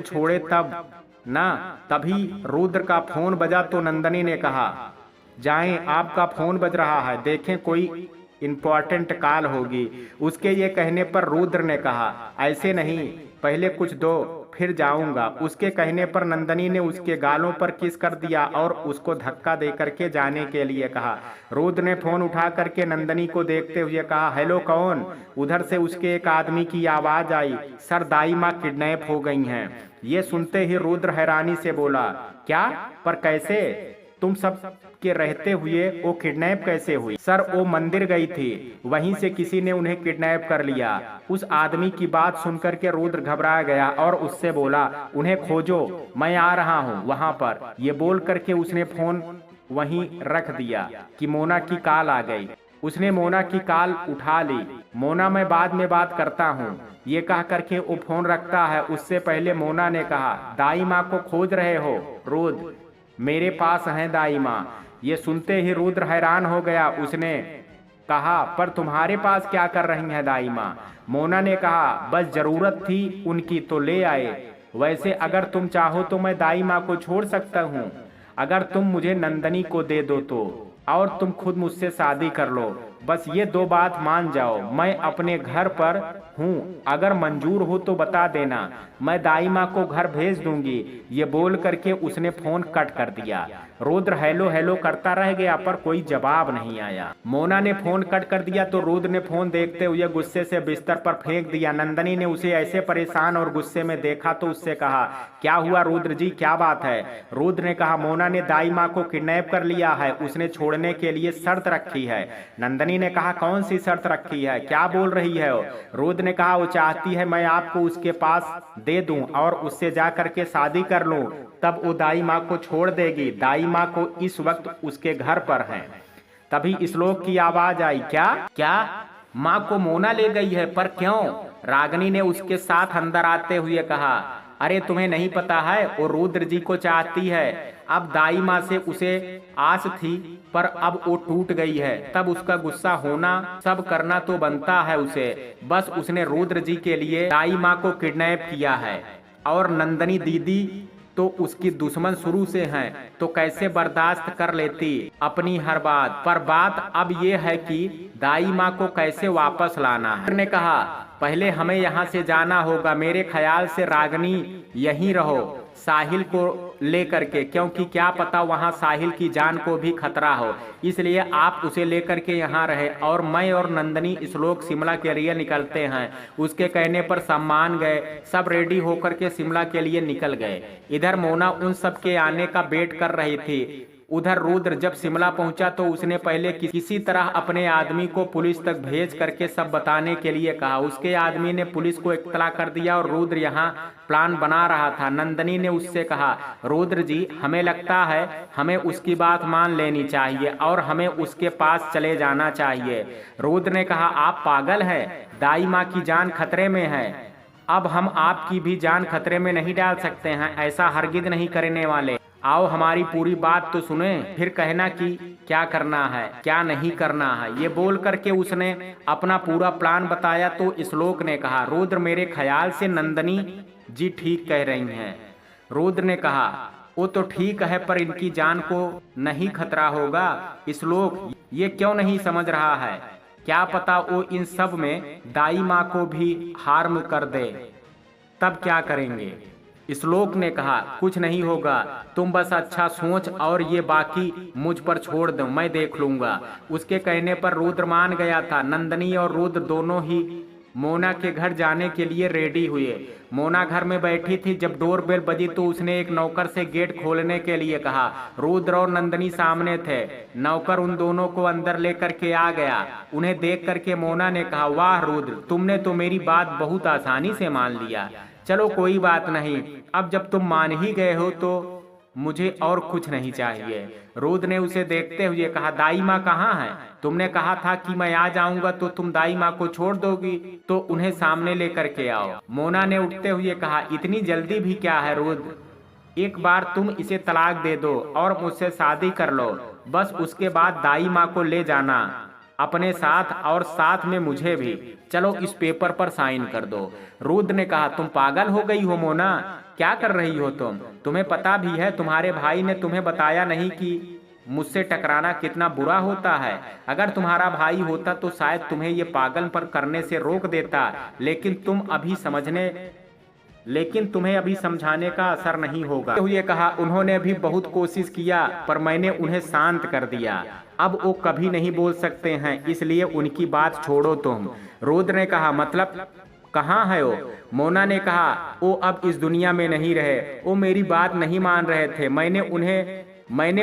छोड़े तब ना। तभी रुद्र का फोन बजा तो नंदनी ने कहा, जाएं, आपका फोन बज रहा है, देखें कोई इंपॉर्टेंट कॉल होगी। उसके ये कहने पर रुद्र ने कहा, ऐसे नहीं, पहले कुछ दो फिर जाऊंगा। उसके कहने पर नंदनी ने उसके गालों पर किस कर दिया और उसको धक्का दे करके जाने के लिए कहा। रुद्र ने फोन उठा करके नंदनी को देखते हुए कहा, हेलो कौन? उधर से उसके एक आदमी की आवाज आई, सर दाई माँ किडनैप हो गई हैं। ये सुनते ही रुद्र हैरानी से बोला, क्या? पर कैसे? तुम सब के रहते हुए वो किडनैप कैसे हुई? सर वो मंदिर गई थी, वहीं से किसी ने उन्हें किडनैप कर लिया। उस आदमी की बात सुनकर के रुद्र घबरा गया और उससे बोला, उन्हें खोजो, मैं आ रहा हूँ वहां पर। ये बोल करके उसने फोन वहीं रख दिया कि मोना की कॉल आ गई। उसने मोना की कॉल उठा ली। मोना, मैं बाद में बात करता हूँ, ये कह करके वो फोन रखता है। उससे पहले मोना ने कहा, दाई माँ को खोज रहे हो? रुद्र, मेरे पास हैं दाई माँ। ये सुनते ही रुद्र हैरान हो गया। उसने कहा, पर तुम्हारे पास क्या कर रही हैं दाई माँ? मोना ने कहा, बस जरूरत थी उनकी तो ले आए। वैसे अगर तुम चाहो तो मैं दाई माँ को छोड़ सकता हूँ। अगर तुम मुझे नंदनी को दे दो तो, और तुम खुद मुझसे शादी कर लो, बस ये दो बात मान जाओ। मैं अपने घर पर हूँ, अगर मंजूर हो तो बता देना, मैं दाई माँ को घर भेज दूंगी। ये बोल करके उसने फोन कट कर दिया। रुद्र हेलो हेलो करता रह गया पर कोई जवाब नहीं आया। मोना ने फोन कट कर दिया तो रुद्र ने फोन देखते हुए गुस्से से बिस्तर पर फेंक दिया। नंदनी ने उसे ऐसे परेशान और गुस्से में देखा तो उससे कहा, क्या हुआ रुद्र जी, क्या बात है? रुद्र ने कहा, मोना ने दाई माँ को किडनैप कर लिया है, उसने छोड़ने के लिए शर्त रखी है। नंदनी ने कहा, कौन सी शर्त रखी है, क्या बोल रही है? रुद्र ने कहा, वो चाहती है मैं आपको उसके पास दे दूं और उससे जा करके शादी कर लूं, तब वो दाई माँ को छोड़ देगी। दाई माँ को इस वक्त उसके घर पर है। तभी श्लोक की आवाज आई, क्या क्या माँ को मोना ले गई है? पर क्यों? रागिनी ने उसके साथ अंदर आते हुए कहा, अरे तुम्हें नहीं पता है, वो रुद्र जी को चाहती है। अब दाई माँ से उसे आस थी पर अब वो टूट गई है, तब उसका गुस्सा होना सब करना तो बनता है उसे। बस उसने रुद्र जी के लिए दाई माँ को किडनैप किया है, और नंदनी दीदी तो उसकी दुश्मन शुरू से हैं, तो कैसे बर्दाश्त कर लेती अपनी हर बात। पर बात अब ये है कि दाई माँ को कैसे वापस लाना है। ने कहा, पहले हमें यहाँ से जाना होगा। मेरे ख्याल से रागिनी यहीं रहो साहिल को लेकर के, क्योंकि क्या पता वहाँ साहिल की जान को भी खतरा हो, इसलिए आप उसे लेकर के यहाँ रहे। और मैं और नंदनी श्लोक शिमला के लिए निकलते हैं। उसके कहने पर सम्मान गए, सब रेडी होकर के शिमला के लिए निकल गए। इधर मोना उन सब के आने का वेट कर रही थी। उधर रुद्र जब शिमला पहुंचा तो उसने पहले किसी तरह अपने आदमी को पुलिस तक भेज करके सब बताने के लिए कहा। उसके आदमी ने पुलिस को इत्तला कर दिया और रुद्र यहाँ प्लान बना रहा था। नंदनी ने उससे कहा, रुद्र जी हमें लगता है हमें उसकी बात मान लेनी चाहिए और हमें उसके पास चले जाना चाहिए। रुद्र ने कहा, आप पागल हैं, दाई माँ की जान खतरे में है, अब हम आपकी भी जान खतरे में नहीं डाल सकते हैं, ऐसा हरगिज नहीं करने वाले। आओ हमारी पूरी बात तो सुने, फिर कहना कि क्या करना है क्या नहीं करना है। ये बोल करके उसने अपना पूरा प्लान बताया तो श्लोक ने कहा, रुद्र मेरे ख्याल से नंदनी जी ठीक कह रही हैं। रुद्र ने कहा, वो तो ठीक है पर इनकी जान को नहीं खतरा होगा। श्लोक ये क्यों नहीं समझ रहा है, क्या पता वो इन सब में दाई माँ को भी हार्म कर दे, तब क्या करेंगे? श्लोक ने कहा, कुछ नहीं होगा, तुम बस अच्छा सोच और ये बाकी मुझ पर छोड़ दो, मैं देख लूंगा। उसके कहने पर रुद्र मान गया था। नंदनी और रुद्र दोनों ही मोना के घर जाने के लिए रेडी हुए। मोना घर में बैठी थी, जब डोर बेल बजी तो उसने एक नौकर से गेट खोलने के लिए कहा। रुद्र और नंदनी सामने थे। नौकर उन दोनों को अंदर लेकर के आ गया। उन्हें देख करके मोना ने कहा, वाह रुद्र, तुमने तो मेरी बात बहुत आसानी से मान लिया। चलो कोई बात नहीं, अब जब तुम मान ही गए हो तो मुझे और कुछ नहीं चाहिए। रुद्र ने उसे देखते हुए कहा, दाई माँ कहाँ है? तुमने कहा था कि मैं आ जाऊंगा तो तुम दाई माँ को छोड़ दोगी, तो उन्हें सामने लेकर के आओ। मोना ने उठते हुए कहा, इतनी जल्दी भी क्या है रुद्र, एक बार तुम इसे तलाक दे दो और मुझसे शादी कर लो, बस उसके बाद दाई माँ को ले जाना अपने साथ और साथ में मुझे भी। चलो इस पेपर पर साइन कर दो। रुद्र ने कहा, तुम पागल हो गई हो मोना, क्या कर रही हो तुम? तुम्हें पता भी है तुम्हारे भाई ने तुम्हें बताया नहीं कि मुझसे टकराना कितना बुरा होता है। अगर तुम्हारा भाई होता तो शायद तुम्हें ये पागलपन करने से रोक देता, लेकिन तुम्हें अभी समझाने का असर नहीं होगा। हुए कहा, उन्होंने भी बहुत कोशिश किया पर मैंने उन्हें शांत कर दिया, अब वो कभी नहीं बोल सकते हैं, इसलिए उनकी बात छोड़ो तुम। रुद्र ने कहा, मतलब कहाँ है वो? मोना ने कहा, वो अब इस दुनिया में नहीं रहे, वो मेरी बात नहीं मान रहे थे, मैंने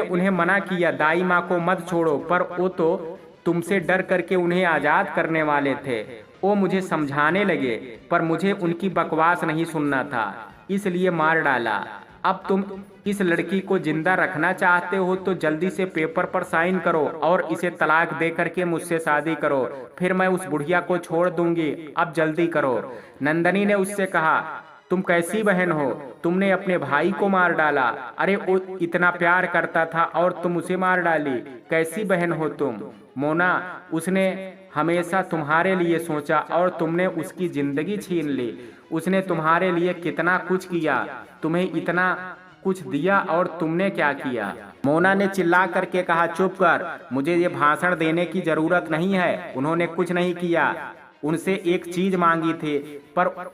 उन्हें मना किया दाई माँ को मत छोड़ो, पर वो तो तुमसे डर करके उन्हें आजाद करने वाले थे। वो मुझे समझाने लगे पर मुझे उनकी बकवास नहीं सुनना था, इसलिए मार डाला। अब तुम इस लड़की को जिंदा रखना चाहते हो तो जल्दी से पेपर पर साइन करो और इसे तलाक दे करके मुझसे शादी करो, फिर मैं उस बुढ़िया को छोड़ दूंगी, अब जल्दी करो। नंदनी ने उससे कहा, तुम कैसी बहन हो, तुमने अपने भाई को मार डाला, अरे वो इतना प्यार करता था और तुम उसे मार डाली, कैसी बहन हो तुम? मोना, उसने हमेशा तुम्हारे लिए सोचा और तुमने उसकी जिंदगी छीन ली। उसने तुम्हारे लिए कितना कुछ किया, तुम्हें इतना कुछ दिया और तुमने क्या किया? मोना ने चिल्ला करके कहा, चुप कर, मुझे ये भाषण देने की जरूरत नहीं है। उन्होंने कुछ नहीं किया, उनसे एक चीज मांगी थी, पर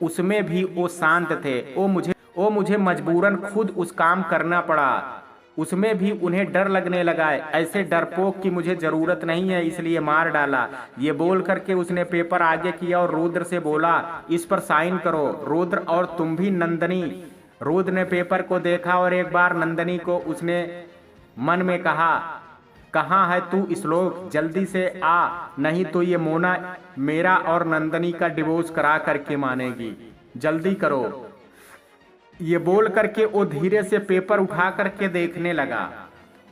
उसमें भी वो शांत थे। वो मुझे मजबूरन खुद उस काम करना पड़ा, उसमें भी उन्हें डर लगने लगा। ऐसे डरपोक की मुझे जरूरत नहीं है, इसलिए मार डाला। ये बोल करके उसने पेपर आगे किया और रुद्र से बोला, इस पर साइन करो। रुद्र और तुम भी नंदनी। रुद्र ने पेपर को देखा और एक बार नंदनी को उसने मन में कहा, कहाँ है तू श्लोक, जल्दी से आ, नहीं तो ये मोना मेरा और नंदनी का डिवोर्स करा करके मानेगी, जल्दी करो। ये बोल करके वो धीरे से पेपर उठा करके देखने लगा।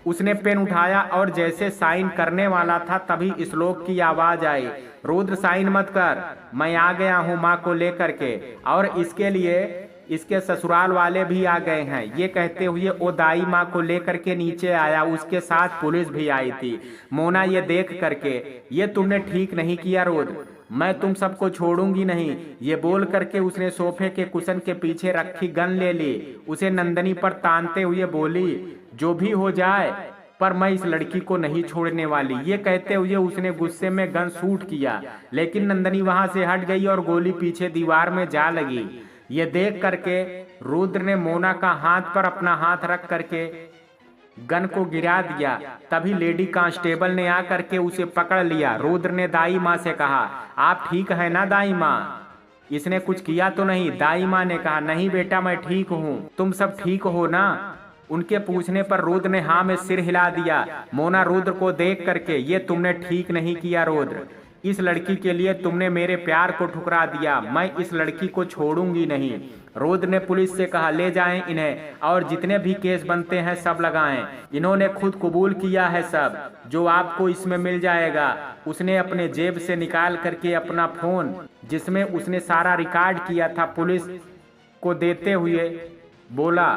उसने पेन उठाया और जैसे साइन करने वाला था तभी श्लोक की आवाज आई, रुद्र साइन मत कर, मैं आ गया हूँ माँ को लेकर के, और इसके लिए इसके ससुराल वाले भी आ गए हैं। ये कहते हुए वो दाई माँ को लेकर के नीचे आया, उसके साथ पुलिस भी आई थी। मोना ये देख करके, ये तुमने ठीक नहीं किया रुद्र, मैं तुम सबको छोड़ूंगी नहीं। ये बोल करके उसने सोफे के कुशन के पीछे रखी गन ले ली। उसे नंदनी पर तानते हुए बोली, जो भी हो जाए पर मैं इस लड़की को नहीं छोड़ने वाली। ये कहते हुए उसने गुस्से में गन शूट किया, लेकिन नंदनी वहां से हट गई और गोली पीछे दीवार में जा लगी। ये देख करके रुद्र ने मोना का हाथ पर अपना हाथ रख करके गन को गिरा दिया। तभी लेडी कांस्टेबल ने आकर के उसे पकड़ लिया। रुद्र ने दाई माँ से कहा, आप ठीक है ना दाई माँ, इसने कुछ किया तो नहीं? दाई माँ ने कहा, नहीं बेटा मैं ठीक हूँ, तुम सब ठीक हो ना? उनके पूछने पर रुद्र ने हाँ में सिर हिला दिया। मोना रुद्र को देख करके, ये तुमने ठीक नहीं किया रुद्र, इस लड़की के लिए तुमने मेरे प्यार को ठुकरा दिया, मैं इस लड़की को छोड़ूंगी नहीं। रुद्र ने पुलिस से कहा, ले जाएं इन्हें और जितने भी केस बनते हैं सब लगाएं। इन्होंने खुद कबूल किया है सब, जो आपको इसमें मिल जाएगा। उसने अपने जेब से निकाल करके अपना फोन, जिसमें उसने सारा रिकॉर्ड किया था, पुलिस को देते हुए बोला।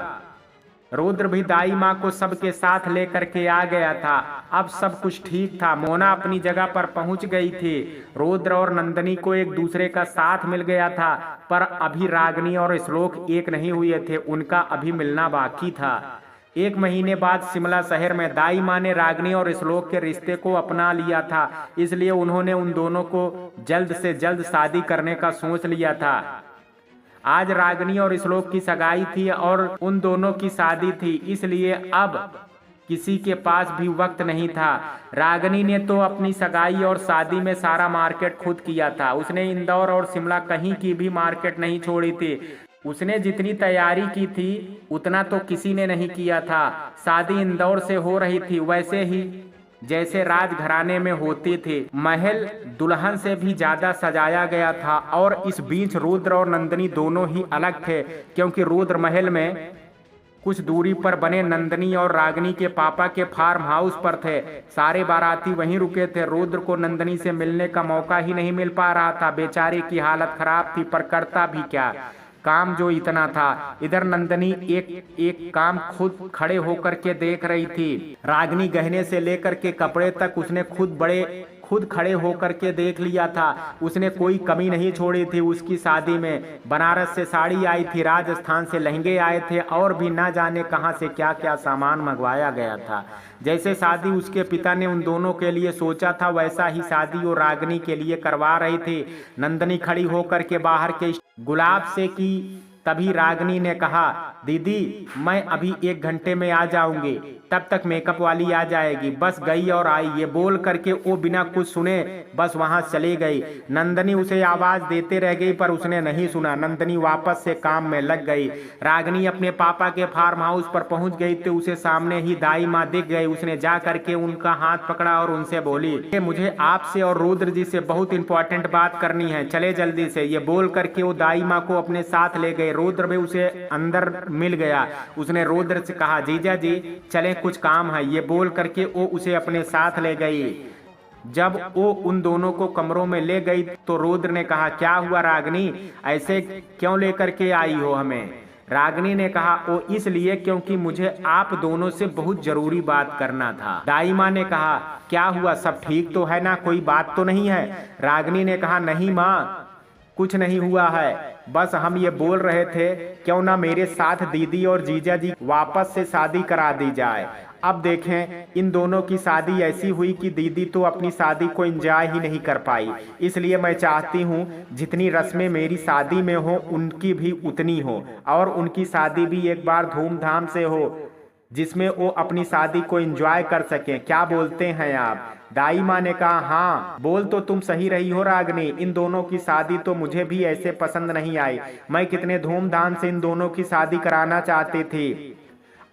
रुद्र भी दाई माँ को सबके साथ लेकर के आ गया था। अब सब कुछ ठीक था, मोना अपनी जगह पर पहुंच गई थी। रुद्र और नंदनी को एक दूसरे का साथ मिल गया था, पर अभी रागिनी और श्लोक एक नहीं हुए थे, उनका अभी मिलना बाकी था। 1 महीने बाद शिमला शहर में दाई माँ ने रागिनी और श्लोक के रिश्ते को अपना लिया था, इसलिए उन्होंने उन दोनों को जल्द से जल्द शादी करने का सोच लिया था। आज रागिनी और श्लोक की सगाई थी और उन दोनों की शादी थी, इसलिए अब किसी के पास भी वक्त नहीं था। रागिनी ने तो अपनी सगाई और शादी में सारा मार्केट खुद किया था। उसने इंदौर और शिमला कहीं की भी मार्केट नहीं छोड़ी थी। उसने जितनी तैयारी की थी उतना तो किसी ने नहीं किया था। शादी इंदौर से हो रही थी, वैसे ही जैसे राजघराने में होती थी। महल दुल्हन से भी ज्यादा सजाया गया था और इस बीच रुद्र और नंदनी दोनों ही अलग थे, क्योंकि रुद्र महल में कुछ दूरी पर बने नंदनी और रागिनी के पापा के फार्म हाउस पर थे। सारे बाराती वहीं रुके थे। रुद्र को नंदनी से मिलने का मौका ही नहीं मिल पा रहा था। बेचारे की हालत खराब थी, पर करता भी क्या, काम जो इतना था। इधर नंदनी एक काम खुद खड़े होकर के देख रही थी। रागिनी गहने से लेकर के कपड़े तक उसने खुद खड़े होकर के देख लिया था। उसने कोई कमी नहीं छोड़ी थी। उसकी शादी में बनारस से साड़ी आई थी, राजस्थान से लहंगे आए थे और भी ना जाने कहां से क्या क्या सामान मंगवाया गया था। जैसे शादी उसके पिता ने उन दोनों के लिए सोचा था, वैसा ही शादी वो रागिनी के लिए करवा रही थी। नंदनी खड़ी होकर के बाहर के गुलाब से की। तभी रागिनी ने कहा, दीदी मैं अभी 1 घंटे में आ जाऊंगी, तब तक मेकअप वाली आ जाएगी। बस गई और आई। ये बोल करके वो बिना कुछ सुने बस वहां चली गई। नंदनी उसे आवाज देते रह गई, पर उसने नहीं सुना। नंदनी वापस से काम में लग गई। रागिनी अपने पापा के फार्म हाउस पर पहुंच गई तो उसे सामने ही दाई माँ दिख गई। उसने जा करके उनका हाथ पकड़ा और उनसे बोली, मुझे आपसे और रुद्र जी से बहुत इंपॉर्टेंट बात करनी है, चले जल्दी से। ये बोल करके वो दाई माँ को अपने साथ ले गए। रुद्र भी उसे अंदर मिल गया। उसने रुद्र से कहा, जीजा जी चले, कुछ काम है। ये बोल करके वो उसे अपने साथ ले गई। जब वो उन दोनों को कमरों में ले गई तो रुद्र ने कहा, क्या हुआ रागिनी, ऐसे क्यों लेकर के आई हो हमें? रागिनी ने कहा, वो इसलिए क्योंकि मुझे आप दोनों से बहुत जरूरी बात करना था। दाई माँ ने कहा, क्या हुआ, सब ठीक तो है ना, कोई बात तो नहीं है? रागिनी ने कहा, नहीं माँ, कुछ नहीं हुआ है, बस हम ये बोल रहे थे क्यों ना मेरे साथ दीदी और जीजा जी वापस से शादी करा दी जाए। अब देखें, इन दोनों की शादी ऐसी हुई कि दीदी तो अपनी शादी को एंजॉय ही नहीं कर पाई। इसलिए मैं चाहती हूँ जितनी रस्में मेरी शादी में हो उनकी भी उतनी हो, और उनकी शादी भी एक बार धूमधाम से हो जिसमें वो अपनी शादी को एंजॉय कर सकें। क्या बोलते हैं आप? दाई माँ ने कहा, हाँ बोल तो तुम सही रही हो रागनी, इन दोनों की शादी तो मुझे भी ऐसे पसंद नहीं आई। मैं कितने धूमधाम से इन दोनों की शादी कराना चाहती थी।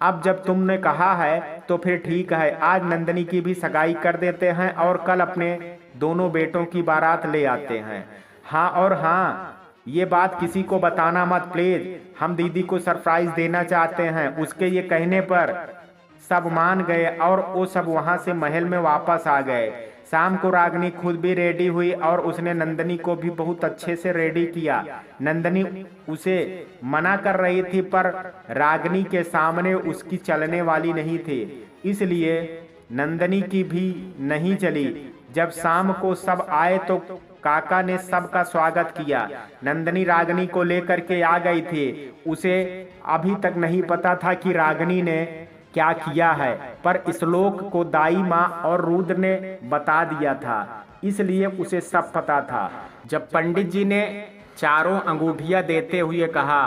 अब जब तुमने कहा है तो फिर ठीक है, आज नंदनी की भी सगाई कर देते हैं और कल अपने दोनों बेटों की बारात ले आते हैं। हाँ, और हाँ, ये बात किसी को बताना मत प्लीज, हम दीदी को सरप्राइज देना चाहते हैं। उसके ये कहने पर सब मान गए और वो सब वहां से महल में वापस आ गए। शाम को रागनी खुद भी रेडी हुई और उसने नंदनी को भी बहुत अच्छे से रेडी किया। नंदनी उसे मना कर रही थी पर रागनी के सामने उसकी चलने वाली नहीं थी, इसलिए नंदनी की भी नहीं चली। जब शाम को सब आए तो काका ने सबका स्वागत किया। नंदनी रागनी को लेकर के आ गई थी। उसे अभी तक नहीं पता था कि रागनी ने क्या किया है, पर श्लोक को दाई माँ और रुद्र ने बता दिया था, इसलिए उसे सब पता था। जब पंडित जी ने चारों अंगूठियां देते हुए कहा,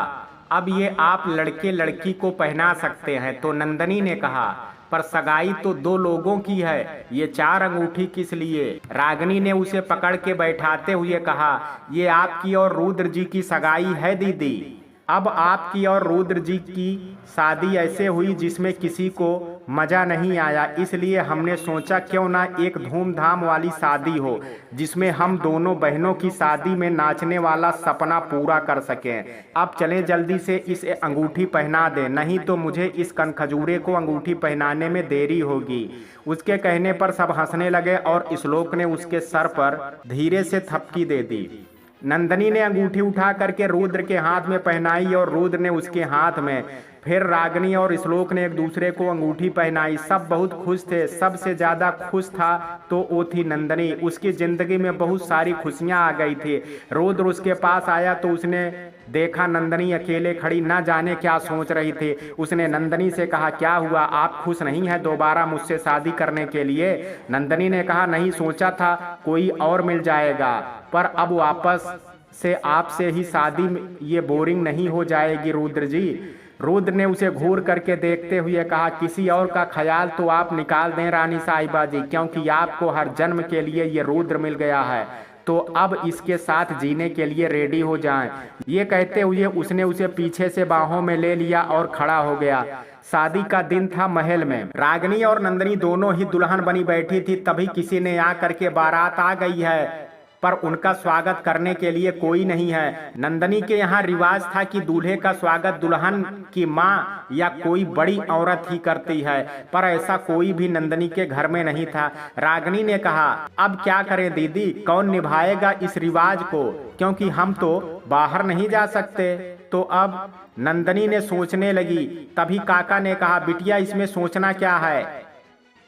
अब ये आप लड़के लड़की को पहना सकते हैं, तो नंदनी ने कहा, पर सगाई तो दो लोगों की है, ये चार अंगूठी किस लिए? रागनी ने उसे पकड़ के बैठाते हुए कहा, ये आपकी और रुद्र जी की सगाई है दीदी। अब आपकी और रुद्र जी की शादी ऐसे हुई जिसमें किसी को मजा नहीं आया, इसलिए हमने सोचा क्यों ना एक धूमधाम वाली शादी हो जिसमें हम दोनों बहनों की शादी में नाचने वाला सपना पूरा कर सकें। अब चलें, जल्दी से इस अंगूठी पहना दें, नहीं तो मुझे इस कनखजूरे को अंगूठी पहनाने में देरी होगी। उसके कहने पर सब हंसने लगे और श्लोक ने उसके सर पर धीरे से थपकी दे दी। नंदनी ने अंगूठी उठा करके रुद्र के हाथ में पहनाई और रुद्र ने उसके हाथ में। फिर रागनी और श्लोक ने एक दूसरे को अंगूठी पहनाई। सब बहुत खुश थे। सबसे ज्यादा खुश था तो वो थी नंदनी। उसकी जिंदगी में बहुत सारी खुशियां आ गई थी। रुद्र उसके पास आया तो उसने देखा नंदनी अकेले खड़ी, ना जाने क्या सोच रही थी। उसने नंदनी से कहा, क्या हुआ, आप खुश नहीं हैं दोबारा मुझसे शादी करने के लिए? नंदनी ने कहा, नहीं, सोचा था कोई और मिल जाएगा, पर अब वापस से आपसे ही शादी ये बोरिंग नहीं हो जाएगी रुद्र जी। रुद्र ने उसे घूर करके देखते हुए कहा, किसी और का ख्याल तो आप निकाल दें रानी साहिबा जी, क्योंकि आपको हर जन्म के लिए ये रुद्र मिल गया है, तो अब इसके साथ जीने के लिए रेडी हो जाएं। ये कहते हुए उसने उसे पीछे से बाहों में ले लिया और खड़ा हो गया। शादी का दिन था। महल में रागनी और नंदनी दोनों ही दुल्हन बनी बैठी थी। तभी किसी ने आकर के बारात आ गई है, पर उनका स्वागत करने के लिए कोई नहीं है। नंदनी के यहाँ रिवाज था कि दूल्हे का स्वागत दुल्हन की माँ या कोई बड़ी औरत ही करती है, पर ऐसा कोई भी नंदनी के घर में नहीं था। रागनी ने कहा, अब क्या करें दीदी, कौन निभाएगा इस रिवाज को, क्योंकि हम तो बाहर नहीं जा सकते। तो अब नंदनी ने सोचने लगी। तभी काका ने कहा, बिटिया इसमें सोचना क्या है,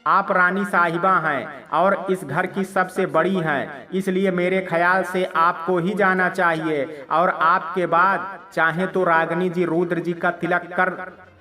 आप रानी साहिबा हैं और इस घर की सबसे बड़ी हैं, इसलिए मेरे ख्याल से आपको ही जाना चाहिए, और आपके बाद चाहे तो रागनी जी रुद्र जी का तिलक कर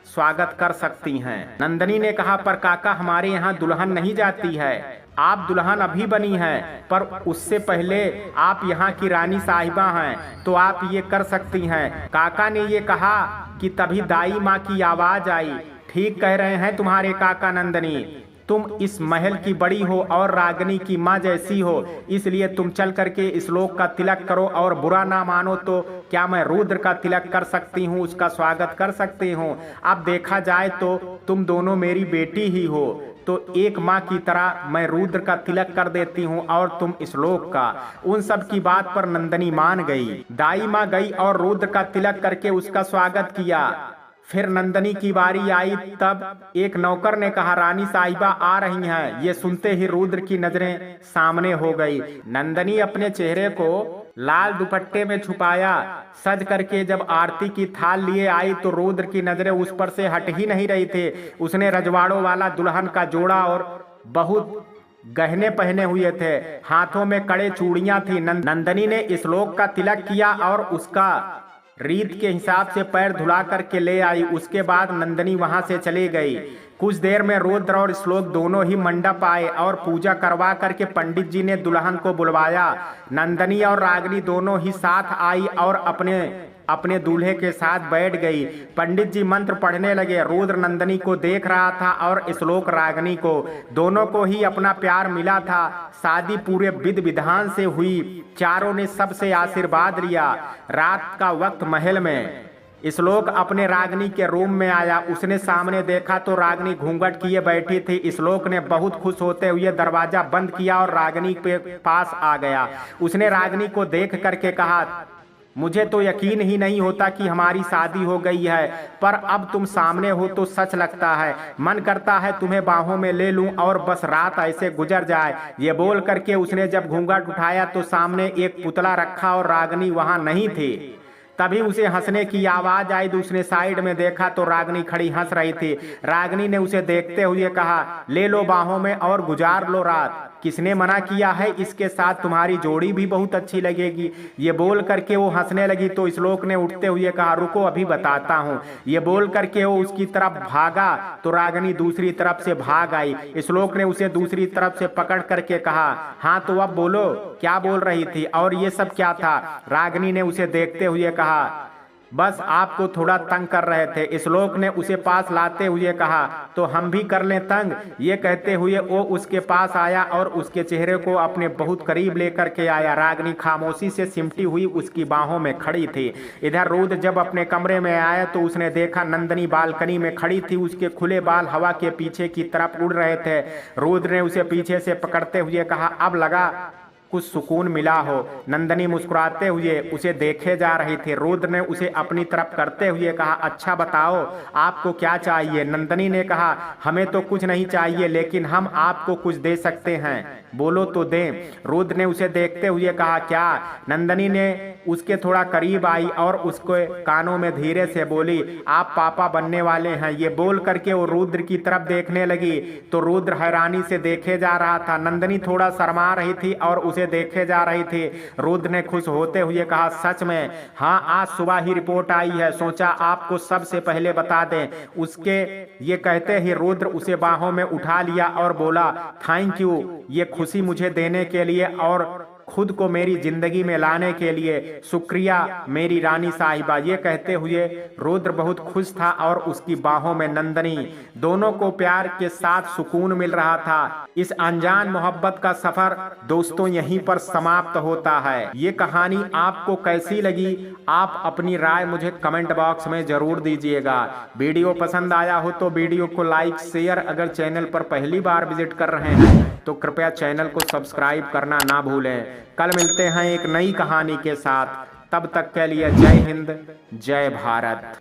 स्वागत कर सकती हैं। नंदनी ने कहा, पर काका हमारे यहाँ दुल्हन नहीं जाती है, आप दुल्हन अभी बनी हैं, पर उससे पहले आप यहाँ की रानी साहिबा हैं, तो आप ये कर सकती हैं। काका ने ये कहा कि तभी दाई माँ की आवाज आई, ठीक कह रहे हैं तुम्हारे काका नंदनी, तुम इस महल की बड़ी हो और रागनी की माँ जैसी हो, इसलिए तुम चल करके इस लोक का तिलक करो, और बुरा ना मानो तो क्या मैं रुद्र का तिलक कर सकती हूँ, उसका स्वागत कर सकती हूँ। अब देखा जाए तो तुम दोनों मेरी बेटी ही हो, तो एक माँ की तरह मैं रुद्र का तिलक कर देती हूँ और तुम इस लोक का। उन सब की बात पर नंदनी मान गई। दाई माँ गई और रुद्र का तिलक करके उसका स्वागत किया। फिर नंदनी की बारी आई। तब एक नौकर ने कहा, रानी साहिबा आ रही हैं। ये सुनते ही रुद्र की नजरें सामने हो गई। नंदनी अपने चेहरे को लाल दुपट्टे में छुपाया। सज करके जब आरती की थाल लिए आई तो रुद्र की नजरें उस पर से हट ही नहीं रही थी। उसने रजवाड़ों वाला दुल्हन का जोड़ा और बहुत गहने पहने हुए थे, हाथों में कड़े चूड़ियां थी। नंदनी ने श्लोक का तिलक किया और उसका रीत के हिसाब से पैर धुला करके ले आई। उसके बाद नंदनी वहां से चली गई। कुछ देर में रुद्र और श्लोक दोनों ही मंडप आए और पूजा करवा करके पंडित जी ने दुल्हन को बुलवाया। नंदनी और रागिनी दोनों ही साथ आई और अपने अपने दूल्हे के साथ बैठ गई। पंडित जी मंत्र पढ़ने लगे। रुद्र नंदनी को देख रहा था और श्लोक रागिनी को। दोनों को ही अपना प्यार मिला था। शादी पूरे विधि विधान से हुई। चारों ने सबसे आशीर्वाद लिया। रात का वक्त महल में श्लोक अपने रागिनी के रूम में आया। उसने सामने देखा तो रागिनी घूंघट किए बैठी थी। श्लोक ने बहुत खुश होते हुए दरवाजा बंद किया और रागिनी के पास आ गया। उसने रागिनी को देख करके कहा, मुझे तो यकीन ही नहीं होता कि हमारी शादी हो गई है, पर अब तुम सामने हो तो सच लगता है। मन करता है तुम्हें बाहों में ले लूं और बस रात ऐसे गुजर जाए। ये बोल करके उसने जब घूंघट उठाया तो सामने एक पुतला रखा और रागिनी वहां नहीं थी। तभी उसे हंसने की आवाज आई। उसने साइड में देखा तो रागिनी खड़ी हंस रही थी। रागिनी ने उसे देखते हुए कहा, ले लो बाहों में और गुजार लो रात। किसने मना किया है, इसके साथ तुम्हारी जोड़ी भी बहुत अच्छी लगेगी। ये बोल करके वो हंसने लगी तो श्लोक ने उठते हुए कहा, रुको अभी बताता हूँ। ये बोल करके वो उसकी तरफ भागा तो रागिनी दूसरी तरफ से भाग आई। श्लोक ने उसे दूसरी तरफ से पकड़ करके कहा, हाँ तो अब बोलो क्या बोल रही थी और ये सब क्या था। रागिनी ने उसे देखते हुए कहा, बस आपको थोड़ा तंग कर रहे थे। श्लोक ने उसे पास लाते हुए कहा, तो हम भी कर लें तंग। ये कहते हुए वो उसके पास आया और उसके चेहरे को अपने बहुत करीब लेकर के आया। रागिनी खामोशी से सिमटी हुई उसकी बाहों में खड़ी थी। इधर रुद्र जब अपने कमरे में आया तो उसने देखा नंदनी बालकनी में खड़ी थी। उसके खुले बाल हवा के पीछे की तरफ उड़ रहे थे। रुद्र ने उसे पीछे से पकड़ते हुए कहा, अब लगा कुछ सुकून मिला हो। नंदनी मुस्कुराते हुए उसे देखे जा रही थी। रुद्र ने उसे अपनी तरफ करते हुए कहा, अच्छा बताओ आपको क्या चाहिए। नंदनी ने कहा, हमें तो कुछ नहीं चाहिए लेकिन हम आपको कुछ दे सकते हैं, बोलो तो दें। रुद्र ने उसे देखते हुए कहा, क्या। नंदनी ने उसके थोड़ा करीब आई और उसके कानों में धीरे से बोली, आप पापा बनने वाले हैं। ये बोल करके वो रुद्र की तरफ देखने लगी तो रुद्र हैरानी से देखे जा रहा था। नंदनी थोड़ा शर्मा रही थी और उसे देखे जा रही थी। रुद्र ने खुश होते हुए कहा, सच में। हाँ, आज सुबह ही रिपोर्ट आई है, सोचा आपको सबसे पहले बता दें। उसके ये कहते ही रुद्र उसे बाहों में उठा लिया और बोला, थैंक यू ये खुशी मुझे देने के लिए और खुद को मेरी जिंदगी में लाने के लिए। शुक्रिया मेरी रानी साहिबा। ये कहते हुए रुद्र बहुत खुश था और उसकी बाहों में नंदनी। दोनों को प्यार के साथ सुकून मिल रहा था। इस अनजान मोहब्बत का सफर दोस्तों यहीं पर समाप्त होता है। ये कहानी आपको कैसी लगी, आप अपनी राय मुझे कमेंट बॉक्स में जरूर दीजिएगा। वीडियो पसंद आया हो तो वीडियो को लाइक शेयर, अगर चैनल पर पहली बार विजिट कर रहे हैं तो कृपया चैनल को सब्सक्राइब करना ना भूलें। कल मिलते हैं एक नई कहानी के साथ। तब तक के लिए जय हिंद, जय भारत।